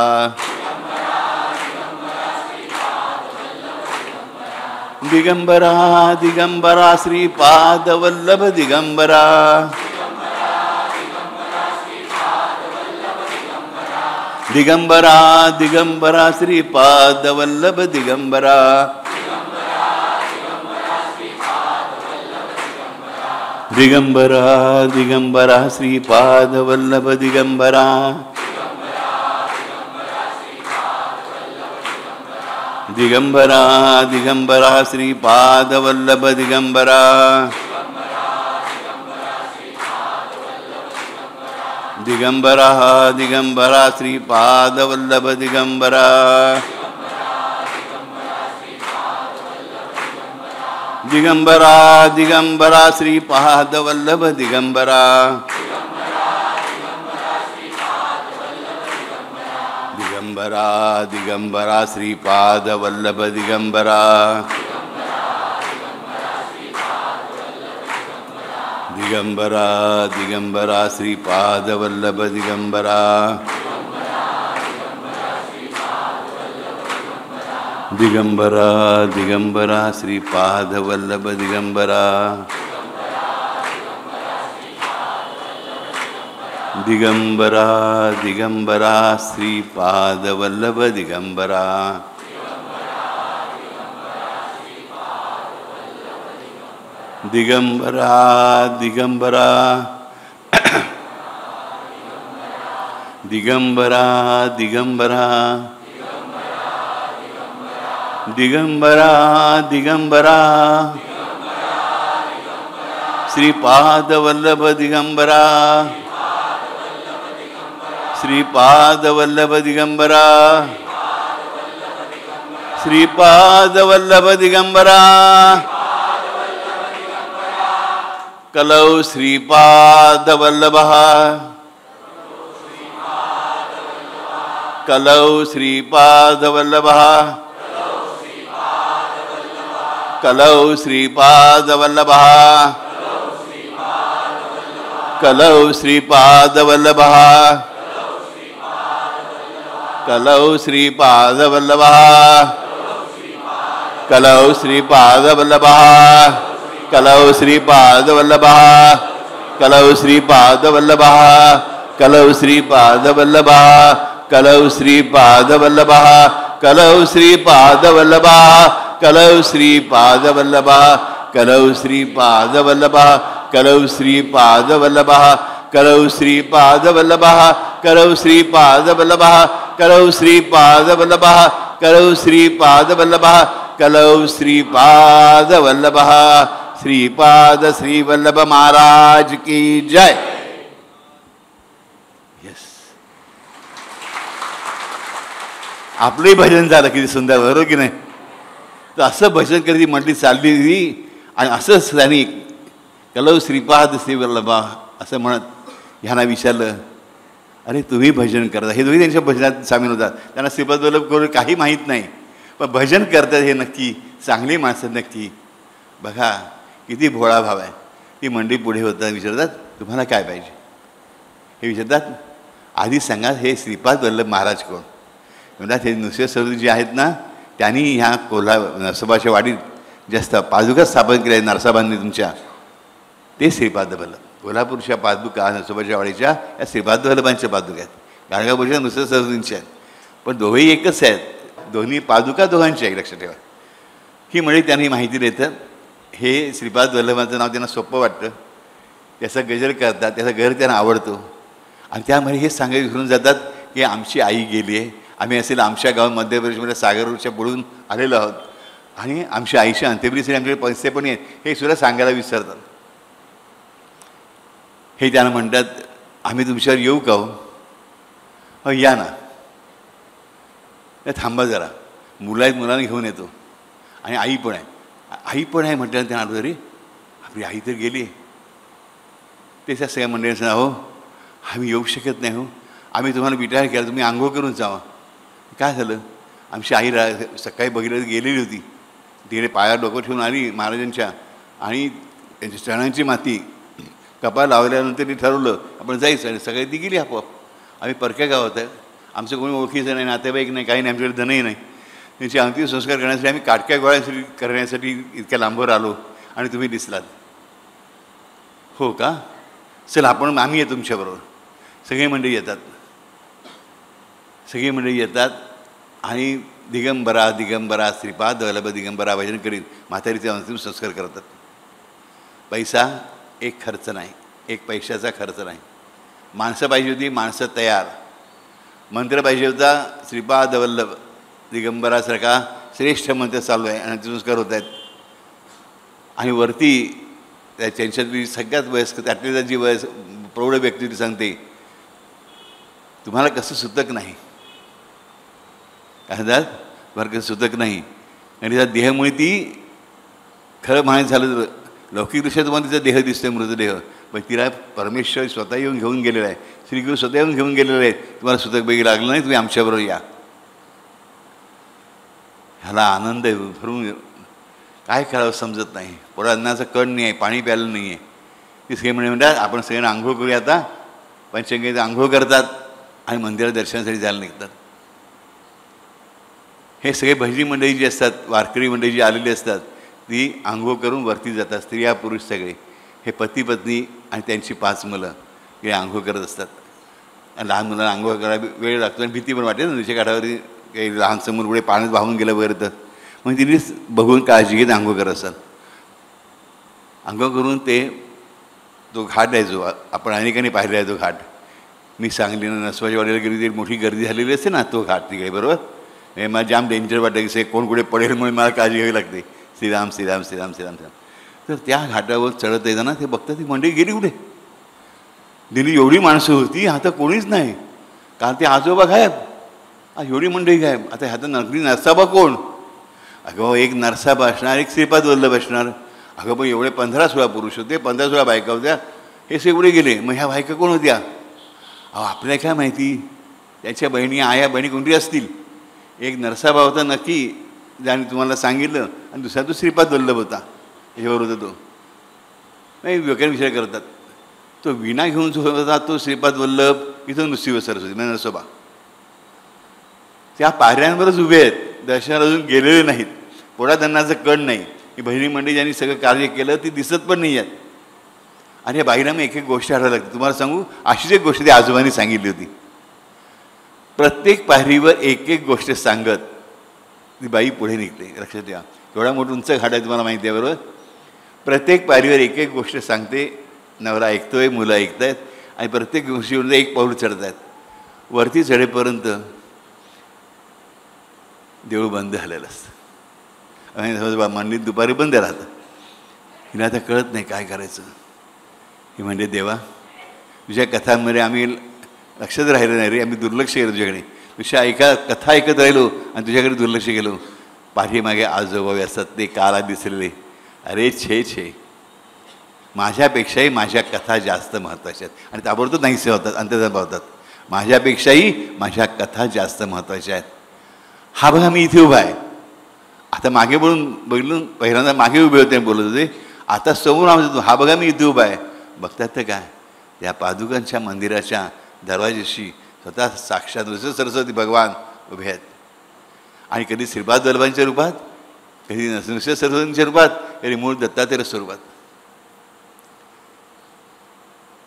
दिगंबरा दिगंबरा श्रीपाद वल्लभ दिगंबरा दिगंबरा दिगंबरा श्रीपाद वल्लभ दिगंबरा दिगंबरा दिगंबरा श्रीपाद वल्लभ दिगंबरा दिगंबरा दिगंबरा श्रीपाद वल्लभ दिगंबरा दिगंबरा दिगंबरा श्रीपाद वल्लभ दिगंबरा दिगंबरा दिगंबरा श्रीपाद वल्लभ दिगंबरा दिगंबरा दिगंबरा श्रीपाद वल्लभ दिगंबरा दिगंबरा दिगंबरा श्रीपाद वल्लभ दिगंबरा दिगंबरा दिगंबरा श्रीपाद वल्लभ दिगंबरा दिगंबरा दिगंबरा श्रीपाद वल्लभ दिगंबरा दिगंबरा दिगंबरा दिगंबरा दिगंबरा दिगंबरा दिगंबरा श्रीपाद वल्लभ दिगंबरा श्रीपाद वल्लभ दिगंबरा श्रीपाद वल्लभ दिगंबरा कलौ श्रीपाद वल्लभः कलौ श्रीपाद वल्लभः कलौ श्रीपाद वल्लभः कलौ श्रीपाद वल्लभः कलौ श्रीपाद वल्लभः कलौ श्रीपाद वल्लभः कलौ श्रीपाद वल्लभः कलौ श्रीपाद वल्लभः कलौ श्रीपाद वल्लभः कलौ श्रीपाद वल्लभः कलौ श्रीपाद वल्लभः कलौ श्रीपाद वल्लभः कलौ श्रीपाद वल्लभः कलौ श्रीपाद वल्लभः कलौ श्रीपाद वल्लभः कलौ श्रीपाद वल्लभः कलौ श्रीपाद वल्लभः कलौ श्रीपाद वल्लभः कलौ श्रीपाद वल्लभः श्रीपाद श्री वल्लभ महाराज की जय. यस, आपलंही भजन झालं किती सुंदर, बरोबर की नाही? तर असं भजन कधी म्हटली चालली आणि असंच त्यांनी कलौ श्रीपाद श्री वल्लभा असं म्हणत ह्यांना विचारलं, अरे तुम्ही भजन करता, हे दोन्ही त्यांच्या भजनात सामील होतात. त्यांना श्रीपाद वल्लभ करून काही माहीत नाही, पण भजन करतात हे नक्की, चांगली माणसं नक्की. बघा किती भोळा भाव आहे. ती मंडळी पुढे होतात, विचारतात तुम्हाला काय पाहिजे हे विचारतात. आधी सांगा हे श्रीपाद वल्लभ महाराज कोण? म्हणतात हे नुसरे सर जे आहेत ना, त्यांनी ह्या नरसोबाच्या वाडीत जास्त पादुका स्थापन केल्या नरसोबांनी तुमच्या, ते श्रीपाद वल्लभ. कोल्हापूरच्या पादुका नरसोबाच्या वाडीच्या या श्रीपाद वल्लभांच्या पादुका आहेत. गाणगापूरच्या नुसरे सरस्वतींच्या आहेत, पण दोघेही एकच आहेत. दोन्ही पादुका दोघांची आहे, लक्षात ठेवा. ही मंडळी त्यांनी माहिती देतात. हे श्रीपाद वल्लभाचं नाव त्यांना सोपं वाटतं, त्याचा गजर करतात, त्याचं घर त्यांना आवडतो. आणि त्यामध्ये हे सांगायला विसरून जातात की आमची आई गेली आहे, आम्ही असेल आमच्या गावात मध्य प्रदेशमध्ये सागरवरच्या बुडून आलेलो आहोत आणि आमच्या आईच्या अंत्यविधीसाठी आमच्याकडे पैसे पण आहेत, हे सुद्धा सांगायला विसरतात. हे त्यांना म्हणतात, आम्ही तुमच्यावर येऊ का हो? या ना. थांबा जरा, मुलं आहेत, मुलांना घेऊन येतो. आणि आई पण आहे, आई पण आहे म्हटल्यानं त्यांना आलो, तरी आपली आई तर गेली आहे. त्याच्या सगळ्या मंडळींना, हो आम्ही येऊ शकत नाही हो, आम्ही तुम्हाला विटाळ केला, तुम्ही आंघोळ करून जावा. काय झालं? आमची आई सकाळी बघितलं गेलेली होती, तिकडे पायावर डोकं ठेवून आली महाराजांच्या, आणि त्यांच्या चरणांची माती कपाळ लावल्यानंतर ती ठरवलं आपण जायचं, आणि सगळी ती गेली आपोआप. आम्ही परक्या गावात आहे, आमचं कोणी ओळखीचं नाही, नातेवाईक नाही, काही नाही, आमच्याकडे धनही नाही. त्यांचे अंतिम संस्कार करण्यासाठी आम्ही काटक्या गोळ्यासाठी करण्यासाठी इतक्या लांबवर आलो आणि तुम्ही दिसलात. हो का? चला आपण, आम्ही आहे तुमच्याबरोबर. सगळी मंडळी येतात, सगळी मंडळी येतात आणि दिगंबरा दिगंबरा श्रीपाद वल्लभ दिगंबरा भजन करीत म्हातारीचे अंतिम संस्कार करतात. पैसा एक खर्च नाही, एक पैशाचा खर्च नाही. माणसं पाहिजे होती, माणसं तयार. मंत्र पाहिजे होता, श्रीपाद वल्लभ दिगंबरासारखा श्रेष्ठ मंत्र चालू आहे आणि संस्कार होत आहेत. आणि वरती त्यांच्यातली सगळ्यात वयस्कर त्यातली जी प्रौढ व्यक्ती ती सांगते, तुम्हाला कसं सुतक नाही, काय म्हणतात, बरं कसं सुतक नाही. आणि त्या देहामुळे ती खरं म्हणायचं झालं तर लौकिकदृष्ट्या तुम्हाला तिचा देह दिसतोय, मृतदेह, पण तिला परमेश्वर स्वतः येऊन घेऊन गेलेला आहे, श्रीगुरु स्वतः येऊन घेऊन गेलेलं आहे. तुम्हाला सुतक बेगी लागलं नाही, तुम्ही आमच्याबरोबर या. ह्याला आनंद भरून काय करावं समजत नाही. पोळा अन्नाचं कण नाही आहे, पाणी प्यायलं नाही आहे. ती सगळे म्हणतात आपण सगळ्यांना आंघोळ करूया. आता पंचगंगेत आंघोळ करतात आणि मंदिरात दर्शनासाठी जायला निघतात. हे सगळे भजनी मंडळी जी असतात, वारकरी मंडळी जी आलेली असतात, ती आंघोळ करून वरती जातात. स्त्रिया पुरुष सगळे, हे पती पत्नी आणि त्यांची 5 मुलं हे आंघोळ करत असतात. आणि लहान मुलांना आंघोळ करायला वेळ लागतो आणि भीती पण वाटते ना, नदीच्या काठावरती काही लहान समोर पुढे पाण्यात वाहून गेलं वगैरे तर मग तिने बघून काळजी घेत आंघोळ करत असतात. आंघोळ करून ते तो घाट आहे जो आपण अनेकांनी पाहिला आहे, तो घाट मी सांगलीनं नसवाच्या वाडीला गेली तरी मोठी गर्दी झालेली असते ना, तो घाट तिकडे बरोबर. हे मला जाम डेंजर वाटतं की कोण कुठे पडेल म्हणून मला काळजी घ्यावी लागते. श्रीराम श्रीराम श्रीराम श्रीराम श्रीराम. तर त्या घाटावर चढत येताना ते बघतात ती मंडळी गेली कुठे. दिल्ली एवढी माणसं होती, आता कोणीच नाही, कारण ते आजोबा गायब, एवढी मंडळी गायब. आता ह्याचा नकली नरसाबा कोण? अगं एक नरसाबा असणार, एक श्रीपाद वल्लभ असणार. अगं पण एवढे 15-16 पुरुष होते, 15-16 बायका होत्या, हे सगळे गेले. मग ह्या बायका कोण होत्या? आपल्याला काय माहिती, त्याच्या बहिणी आया बहिणी कोणती असतील. एक नरसाबा होता नक्की, ज्याने तुम्हाला सांगितलं, आणि दुसरा तो श्रीपाद वल्लभ होता, ह्यावर होता तो. नाही वेगळा विचार करतात. तो विणा घेऊन जो होता तो श्रीपाद वल्लभ, इथं नुसती सरस्वती म्हणजे नरसोबा त्या पायऱ्यांवरच उभे आहेत, दर्शनाला अजून गेलेले नाहीत. पोळा अन्नाचं कण नाही. ही बहिणी मंडळी ज्यांनी सगळं कार्य केलं ती दिसत पण नाही आहेत. आणि या बाईला मग एक एक गोष्ट आढळायला लागते. तुम्हाला सांगू, अशीच एक गोष्ट त्या आजोबांनी सांगितली होती. प्रत्येक पायरीवर एक एक गोष्ट सांगत ती बाई पुढे निघते. लक्षात ठेवा, एवढा मोठं उंच घाट आहे, तुम्हाला माहिती आहे बरोबर. प्रत्येक पायरीवर एक एक गोष्ट सांगते. नवरा ऐकतोय, मुलं ऐकत आहेत, आणि प्रत्येक गोष्टीवर एक पाऊल चढत आहेत. वरती चढेपर्यंत देऊळ बंद झालेलं असतं. मंदिर दुपारी बंद राहतं. हिला आता कळत नाही काय करायचं. ही म्हणजे देवा, तुझ्या कथांमध्ये आम्ही लक्षात राहिलं नाही रे, आम्ही दुर्लक्ष केलं तुझ्याकडे. तुझ्या कथा ऐकत राहिलो आणि तुझ्याकडे दुर्लक्ष केलो. पाठीमागे आजोबावे असतात ते काला दिसलेले. अरे छे छे, माझ्यापेक्षाही माझ्या कथा जास्त महत्त्वाच्या आहेत. आणि ताबडतोब नाहीसे होतात, अंतर्धान पावतात. माझ्यापेक्षाही माझ्या कथा जास्त महत्त्वाच्या आहेत. हा बघा मी इथे उभा आहे. आता मागे बोलून बघितलं, पहिल्यांदा मागे उभे होते बोलत होते, आता समोर आमचं हा बघा मी इथे उभा आहे. बघतात तर काय, त्या पादुकांच्या मंदिराच्या दरवाजाशी स्वतः साक्षात सरस्वती भगवान उभे आहेत. आणि कधी श्रीपाद वल्लभांच्या रूपात, कधी नृसिंह सरस्वतींच्या रूपात, कधी मूळ दत्तात्रय स्वरूपात.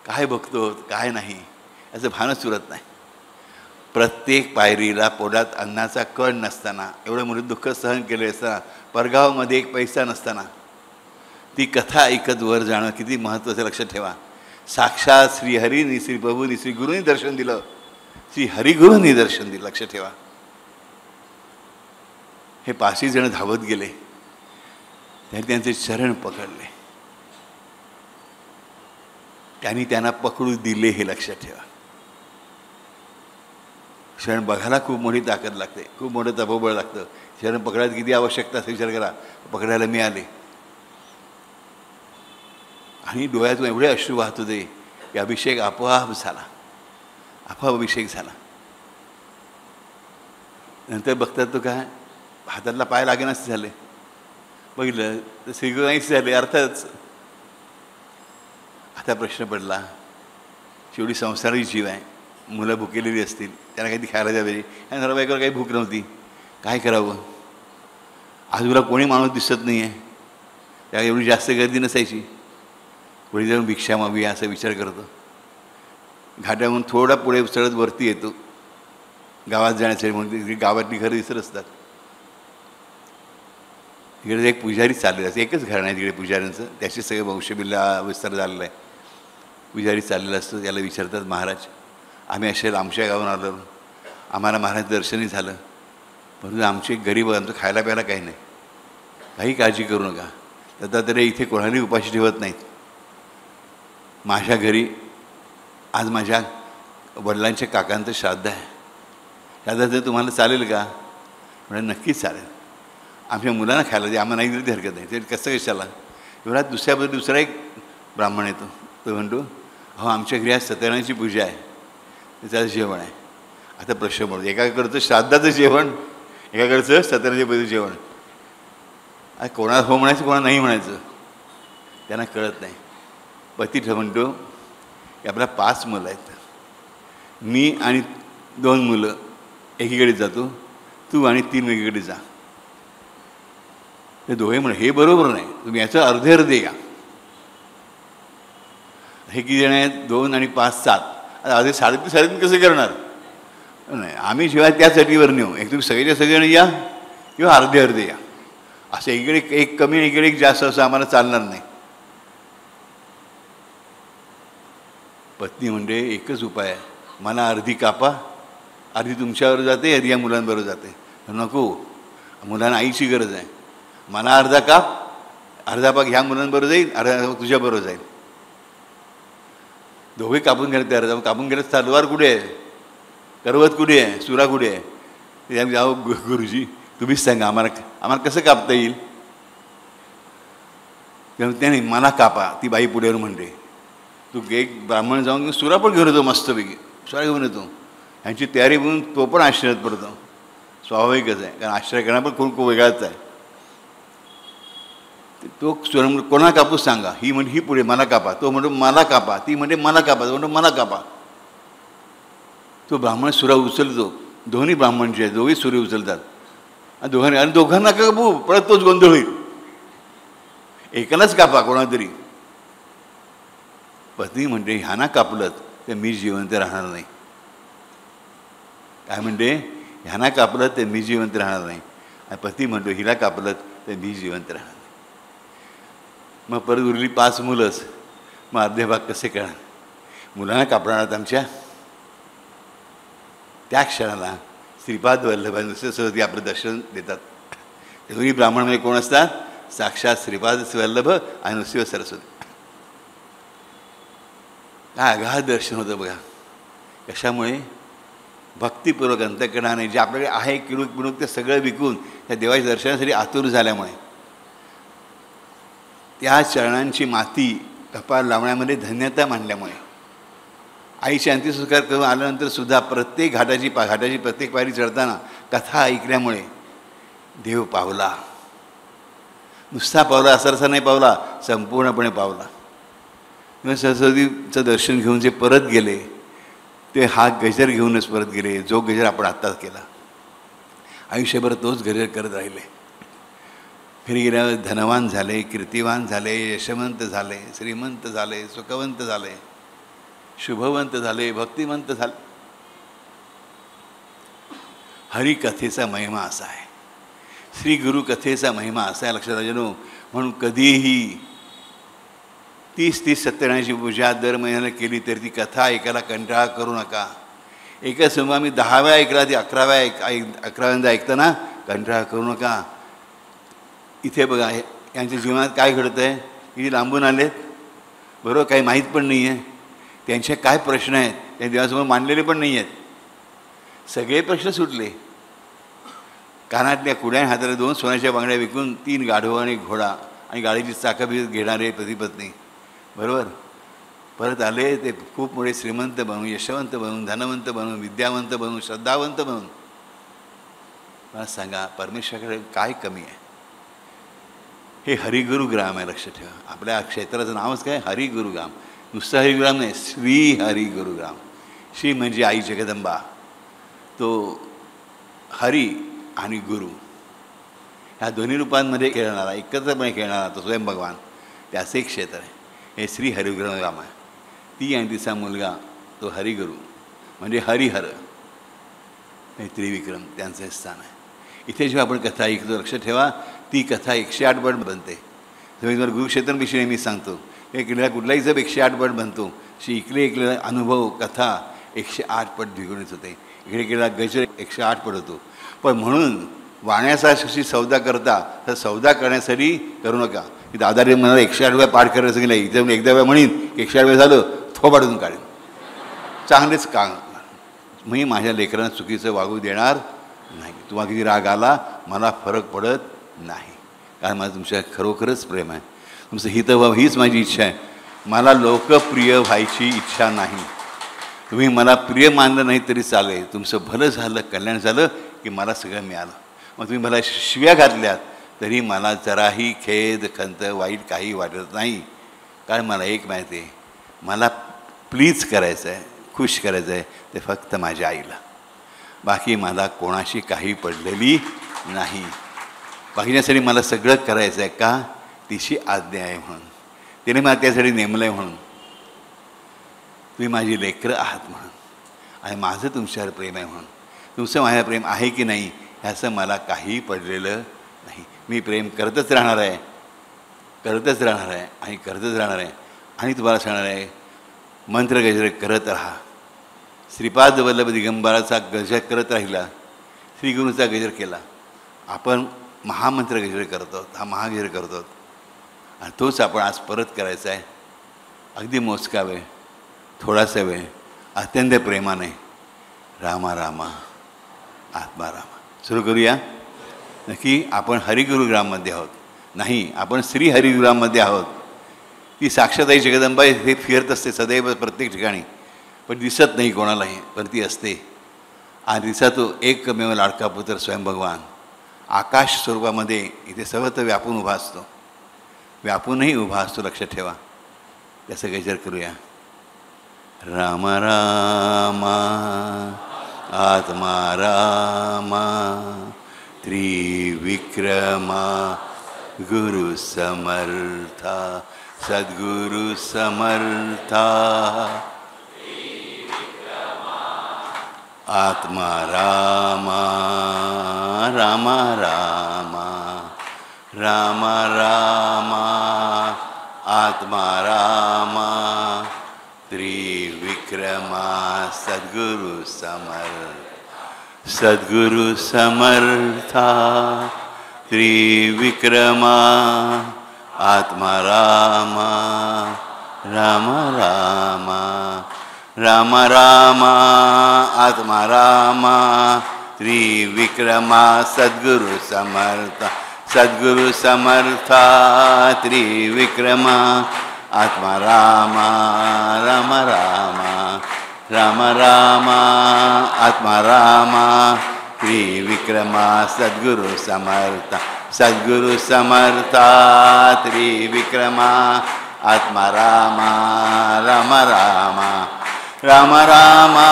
काय बघतो काय नाही याचं भानच उरत नाही. प्रत्येक पायरीला पोटात अन्नाचा कण नसताना, एवढं मोठं दुःख सहन केले असताना, परगावामध्ये एक पैसा नसताना ती कथा ऐकत वर जाणं किती महत्त्वाचं लक्षात ठेवा. साक्षात श्रीहरीनी, श्री प्रभूंनी, श्री गुरूंनी दर्शन दिलं, श्री हरिगुरूंनी दर्शन दिलं. लक्षात ठेवा. हे 5 जण धावत गेले, त्यांनी त्यांचे चरण पकडले, त्यांनी त्यांना पकडू दिले. हे लक्षात ठेवा. शरण बघायला खूप मोठी ताकद लागते, खूप मोठं तपोबळ लागतं. शरण पकडायला किती आवश्यकता असेल विचार करा. पकडायला मिळाले आणि डोळ्यातून एवढे अश्रू वाहत होते की अभिषेक आपोआप झाला, आपोआप अभिषेक झाला. नंतर बघतात तो काय हातातला पाय लागेनाच झाले. बघितलं तर श्रीगुरूंनीच झाले. अर्थातच आता प्रश्न पडला, शेवटी संसारिक जीव आहे, मुलं भुकेलेली असतील, त्यांना काहीतरी खायला द्यावे. आणि नवराबायकोला काही भूक नव्हती, काय करावं. आजूबाजूला कोणी माणूस दिसत नाही आहे, त्या एवढी जास्त गर्दी नसायची. पुढे जाऊन भिक्षा मागवी असा विचार करतो. घाटावरून थोडा पुढे चढत वरती येतो गावात जाण्यासाठी, म्हणून गावातली घरं दिसत असतात. तिकडे एक पुजारी चाललेला असतो, एकच घराणं आहे तिकडे पुजाऱ्यांचं, त्याचे सगळे वंशबिल्ला विस्तार झालेला आहे. पुजारी चाललेला असतो, त्याला विचारतात, महाराज आम्ही असे आमच्या गावाहून आलो, आम्हाला महाराज दर्शनही झालं, परंतु आमचे गरीब, आमचं खायला प्यायला काही नाही, काही काळजी करू नका. दत्तात्रय इथे कोणालाही उपाशी ठेवत नाहीत. माझ्या घरी आज माझ्या वडिलांच्या काकांचं श्राद्ध आहे, श्राद्धाचं तुम्हाला चालेल का? म्हणजे नक्कीच चालेल. आमच्या मुलांना खायला दे, आम्हाला नाही दिली हरकत नाही. ते कसं कशाला. एवढा दुसरा एक ब्राह्मण येतो, तो म्हणतो हो आमच्या घरी आज सत्यनारायणाची पूजा आहे, त्याचं जेवण आहे. आता प्रश्न पडतो, एकाकडचं श्राद्धाचं जेवण, एकाकडचं सत्यनारायणाच्या पूजेचं जेवण. आता कोणाला हो म्हणायचं, कोणाला नाही म्हणायचं त्यांना कळत नाही. पती म्हणतो की आपल्या 5 मुलं आहेत, मी आणि 2 मुलं एकीकडे जातो, तू आणि 3 वेगळीकडे जा. ते दोघे म्हणे हे बरोबर नाही, तुम्ही याचं अर्धे या. हे किती जण आहेत? 2 आणि 5 7. आता अर्धे 3.5 कसं करणार? नाही, आम्ही शिवाय त्या चटीवर नेऊ. एक तुम्ही सगळेच्या सगळेजण या किंवा अर्धे या. असं इकडे एक कमी आणि इकडे एक जास्त असं आम्हाला चालणार नाही. पत्नी म्हणजे एकच उपाय आहे, मला अर्धी कापा, अर्धी तुमच्यावर जाते, अर्धी या मुलांबरोबर जाते. नको, मुलांना आईची गरज आहे. मला अर्धा काप, अर्धा भाग ह्या मुलांबरोबर जाईल, अर्धा भाग तुझ्याबरोबर जाईल. दोघे कापून गेले तयार. कापून गेले, तलवार कुठे आहे, करवत कुठे आहे, सुरा कुठे आहे? ते आम्ही जाऊ, गुरुजी तुम्हीच सांगा आम्हाला कसं कापता येईल. त्याने मला कापा, ती बाई पुढे म्हणते. तू एक ब्राह्मण जाऊन सुरा पण घेऊन येतो, मस्तपैकी सुरा घेऊन येतो. यांची तयारी म्हणून तो पण आश्रयात पडतो. स्वाभाविकच आहे, कारण आश्रय करणं पण खूप वेगळाच आहे. तो सुरा म्हणतो कोणाला कापूस सांगा. ही म्हणजे ही पुढे मला कापा, तो म्हणतो मला कापा, ती म्हणजे मला कापा, तो म्हणतो मला कापा. तो ब्राह्मण सुरा उचलतो. दोन्ही ब्राह्मण जे आहेत दोघे सुरे उचलतात आणि दोघांना कापू, परत तोच गोंधळ होईल. एकालाच कापा कोणा तरी. पत्नी म्हणते ह्याना कापलं तर मी जिवंत राहणार नाही. काय म्हणते? ह्याना कापलं तर मी जिवंत राहणार नाही. आणि पती म्हणतो हिला कापलं तर मी जिवंत राहणार नाही. मग परत उरली 5 मुलंच. मग अर्धे भाग कसे करणार? मुलांना कापणार आमच्या. त्या क्षणाला श्रीपाद वल्लभ सरस्वती आपलं दर्शन देतात. ते दोन्ही ब्राह्मणमध्ये कोण असतात? साक्षात श्रीपाद वल्लभ आणि नृसिंह सरस्वती. काय अगाध दर्शन होतं बघा. कशामुळे? भक्तिपूर्वक अंतःकरणाने जे आपल्याकडे आहे किणूक बिणूक ते सगळं विकून त्या देवाच्या दर्शनासाठी आतुर झाल्यामुळे, त्या चरणांची माती कपाळ लावण्यामध्ये धन्यता मानल्यामुळे, आईचे अंत्यसंस्कार करून आल्यानंतर सुद्धा प्रत्येक घाटाची प्रत्येक पायरी चढताना कथा ऐकल्यामुळे देव पावला. नुसता पावला असं नाही पावला, संपूर्णपणे पावला. किंवा सरस्वतीचं दर्शन घेऊन जे परत गेले ते हा गजर घेऊनच परत गेले, जो गजर आपण आत्ताच केला. आयुष्यभर तोच गजर करत राहिले. घरी गेल्यावर धनवान झाले, कीर्तिवान झाले, यशवंत झाले, श्रीमंत झाले, सुखवंत झाले, शुभवंत झाले, भक्तिवंत झाले. हरिकथेचा महिमा असा आहे, श्री गुरु कथेचा महिमा असा आहे लक्षात आलं. म्हणून कधीही 30-30 सत्यनारायणाची पूजा दर महिन्याला केली तरी ती कथा ऐकायला कंटाळा करू नका. एकच समजा मी 10 वेळा ऐकला, ती 11व्यांदा ऐकताना कंटाळा करू नका. इथे बघा यांच्या जीवनात काय घडतं आहे, किती लांबून आलेत बरोबर, काही माहीत पण नाही आहे त्यांचे काय प्रश्न आहेत, त्या देवासमोर मांडलेले पण नाही आहेत. सगळे प्रश्न सुटले. कानातल्या कुड्या हाताला 2 सोन्याच्या बांगड्या विकून 3 गाढवं आणि घोडा आणि गाडीची चाकं बिकत घेणारे पती-पत्नी बरोबर परत आले. ते खूप मोठे श्रीमंत बनून, यशवंत बनून, धनवंत बनून, विद्यावंत बनून, श्रद्धावंत बनून. मला सांगा परमेश्वराकडे काय कमी आहे. हे हरिगुरुग्राम आहे, लक्ष ठेवा. आपल्या क्षेत्राचं नावच काय, हरिगुरुग्राम. नुसतं हरिगुरुग्राम नाही, श्री हरिगुरुग्राम. श्री म्हणजे आई जगदंबा, तो हरी आणि गुरु ह्या दोन्ही रूपांमध्ये खेळणारा, एकत्रपणे खेळणारा तो स्वयं भगवान, त्याचं एक क्षेत्र आहे. हे श्री हरिगुरुग्राम आहे. ती आणि तिचा मुलगा तो हरिगुरु म्हणजे हरिहर, हे त्रिविक्रम त्यांचं हे स्थान आहे. इथे जेव्हा आपण कथा ऐकतो लक्ष ठेवा, ती कथा 108 पट बनते. तुम्ही तुम्हाला गुरुक्षेत्रांविषयी मी सांगतो, ऐकलेला कुठलाही जब 108 पट बनतो. ऐकलेला अनुभव कथा 108 पट द्विगुणित होते. इकडे केलेला गजर 108 पट होतो. पण म्हणून वाण्याचा शशी सौदा करता, तर सौदा करण्यासाठी करू नका. की दादाने मला 108 वेळा पाठ करायला सांगितलं, इथे एकदा वेळा म्हणीन 108 वेळा झालं थोबाडून काढेन. चांगलेच काम मी माझ्या लेकरांना चुकीचं वागू देणार नाही. तुम्हाला किती राग आला मला फरक पडत नाही, कारण माझं तुमच्या खरोखरच प्रेम आहे. तुमचं हित व्हावं हीच माझी इच्छा आहे. मला लोकप्रिय व्हायची इच्छा नाही. तुम्ही मला प्रिय मानलं नाही तरी चालेल, तुमचं भलं झालं, कल्याण झालं की मला सगळं मिळालं. मग तुम्ही मला शिव्या घातल्यात तरी मला जराही खेद खंत वाईट काही वाटत नाही, कारण मला एक माहिती आहे, मला प्लीज करायचं आहे, खुश करायचं आहे ते फक्त माझ्या आईला. बाकी मला कोणाशी काही पडलेली नाही. बाकीच्यासाठी मला सगळं करायचं आहे का, तिची आज्ञा आहे म्हणून, तिने मला त्यासाठी नेमलं आहे म्हणून. तुम्ही माझी लेकरं आहात म्हणून, आणि माझं तुमच्यावर प्रेम आहे म्हणून. तुमचं माझ्या प्रेम आहे की नाही ह्याचं मला काही पडलेलं नाही. मी प्रेम करतच राहणार आहे, करतच राहणार आहे आणि करतच राहणार आहे. आणि तुम्हाला सांगणार आहे, मंत्र गजर करत राहा. श्रीपाद वल्लभ दिगंबराचा गजर करत राहिला, श्रीगुरूचा गजर केला. आपण महामंत्र गजर करतो आहोत, हा महागजर करतो आहोत, आणि तोच आपण आज परत करायचा आहे. अगदी मोजका वेळ, थोडासा वेळ, अत्यंत प्रेमाने रामा रामा आत्मा रामा सुरू करूया. नक्की आपण हरिगुरुग्राममध्ये आहोत नाही, आपण श्री हरिगुरुग्राममध्ये आहोत. ती साक्षाताई जगदंबा हे फिरत असते सदैव प्रत्येक ठिकाणी, पण दिसत नाही कोणालाही, पण ती असते. आणि तिचा तो एकमेव लाडका पुत्र स्वयं भगवान आकाश स्वरूपामध्ये इथे सर्वत्र व्यापून उभा असतो, व्यापूनही उभा असतो. लक्षात ठेवा. त्याचं गजर करूया. राम रामा आत्मा रामा त्रिविक्रमा गुरु समर्था सद्गुरु समर्था आत्मा रामा रामा रामा रामा रामा आत्मा रामा त्रिविक्रमा सद्गुरु सद्गुरु समर्था त्रिविक्रमा आत्मा रामा रामा रामा रामा रामा आत्मा रामा त्रिविक्रमा सद्गुरु समर्था सद्गुरु समर्था त्रिविक्रमा आत्मा रामा राम रामा राम रामा आत्मा रामा त्रिविक्रमा सद्गुरु समर्था सद्गुरु समर्था त्रिविक्रमा आत्मा रामा राम रामा राम रामा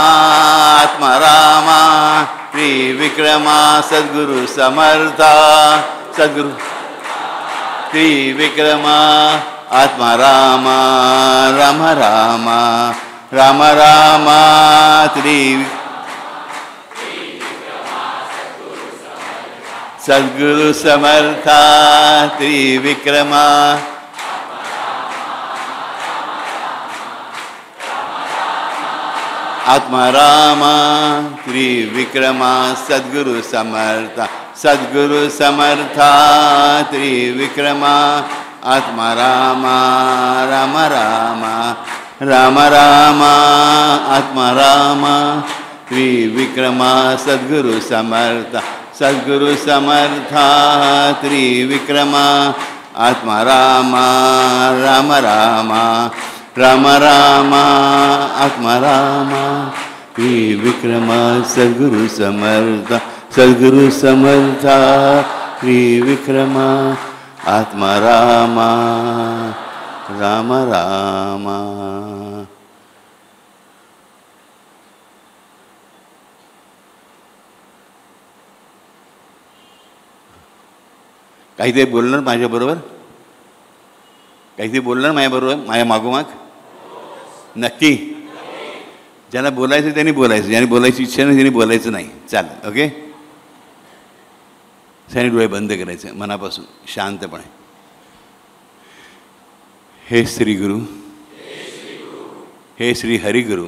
आत्मा रामा त्रिविक्रमा सद्गुरु समर्था सद्गुरु त्रिविक्रमा आत्मा रामा राम रामा राम रामा सद्गुरु समर्था त्रिविक्रमा आत्मारामा त्रिविक्रमा सद्गुरु समर्था सद्गुरु समर्था त्रिविक्रमा आत्मारामा राम राम राम राम आत्मारामा त्रिविक्रमा सद्गुरु समर्था सद्गुरु समर्था त्रिविक्रमा आत्मारामा राम राम राम राम आत्मारामा त्रिविक्रमा सद्गुरु समर्था सद्गुरु समर्था त्रिविक्रमा आत्मारामा राम राम. काहीतरी बोलणार माझ्याबरोबर? काहीतरी बोलणार माझ्याबरोबर माझ्या मागोमाग? नक्की? ज्याला बोलायचं त्यांनी बोलायचं, ज्याने बोलायची इच्छा नाही त्यांनी बोलायचं नाही. चालेल, ओके. सगळे डोळे बंद करायचे मनापासून शांतपणे. हे श्री गुरु, हे श्री हरिगुरु,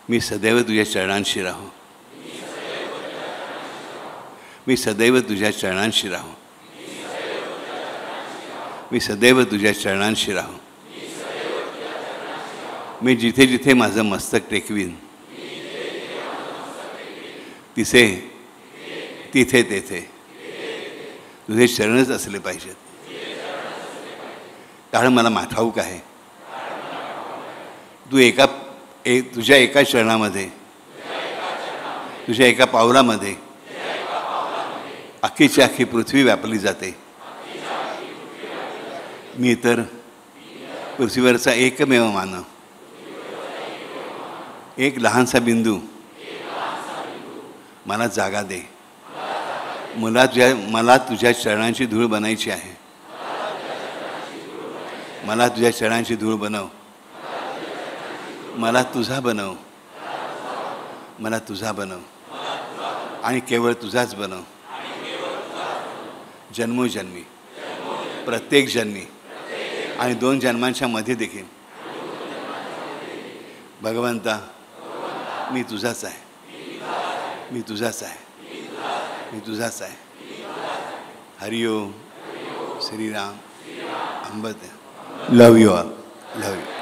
मी सदैव तुझ्या चरणांशी राहू. मी सदैव तुझ्या चरणांशी राहू. मी सदैव तुझ्या चरणांशी राहू. मी जिथे जिथे माझं मस्तक टेकवीन तिथे तिथे तेथे तुझे चरणच असले पाहिजेत. कारण मला ठाऊक आहे तू तुझ्या एका चरणामध्ये, तुझ्या एका पावलामध्ये अख्खीची अख्खी पृथ्वी व्यापली जाते. मी तर पृथ्वीवरचा एकमेव मानव, एक लहानसा बिंदू. मला जागा दे. मला तुझ्या चरणांची धूळ बनायची आहे. मला तुझ्या चरणांची धूळ बनव. मला तुझा बनव. मला तुझा बनव आणि केवळ तुझाच बनव. जन्मोजन्मी, प्रत्येक जन्मी आणि 2 जन्मांच्या मध्ये देखील भगवंता मी तुझाच आहे. मी तुझाच आहे. मी तुझाच आहे. हरिओम. श्रीराम. अंबत. लव यू ऑल. Love you.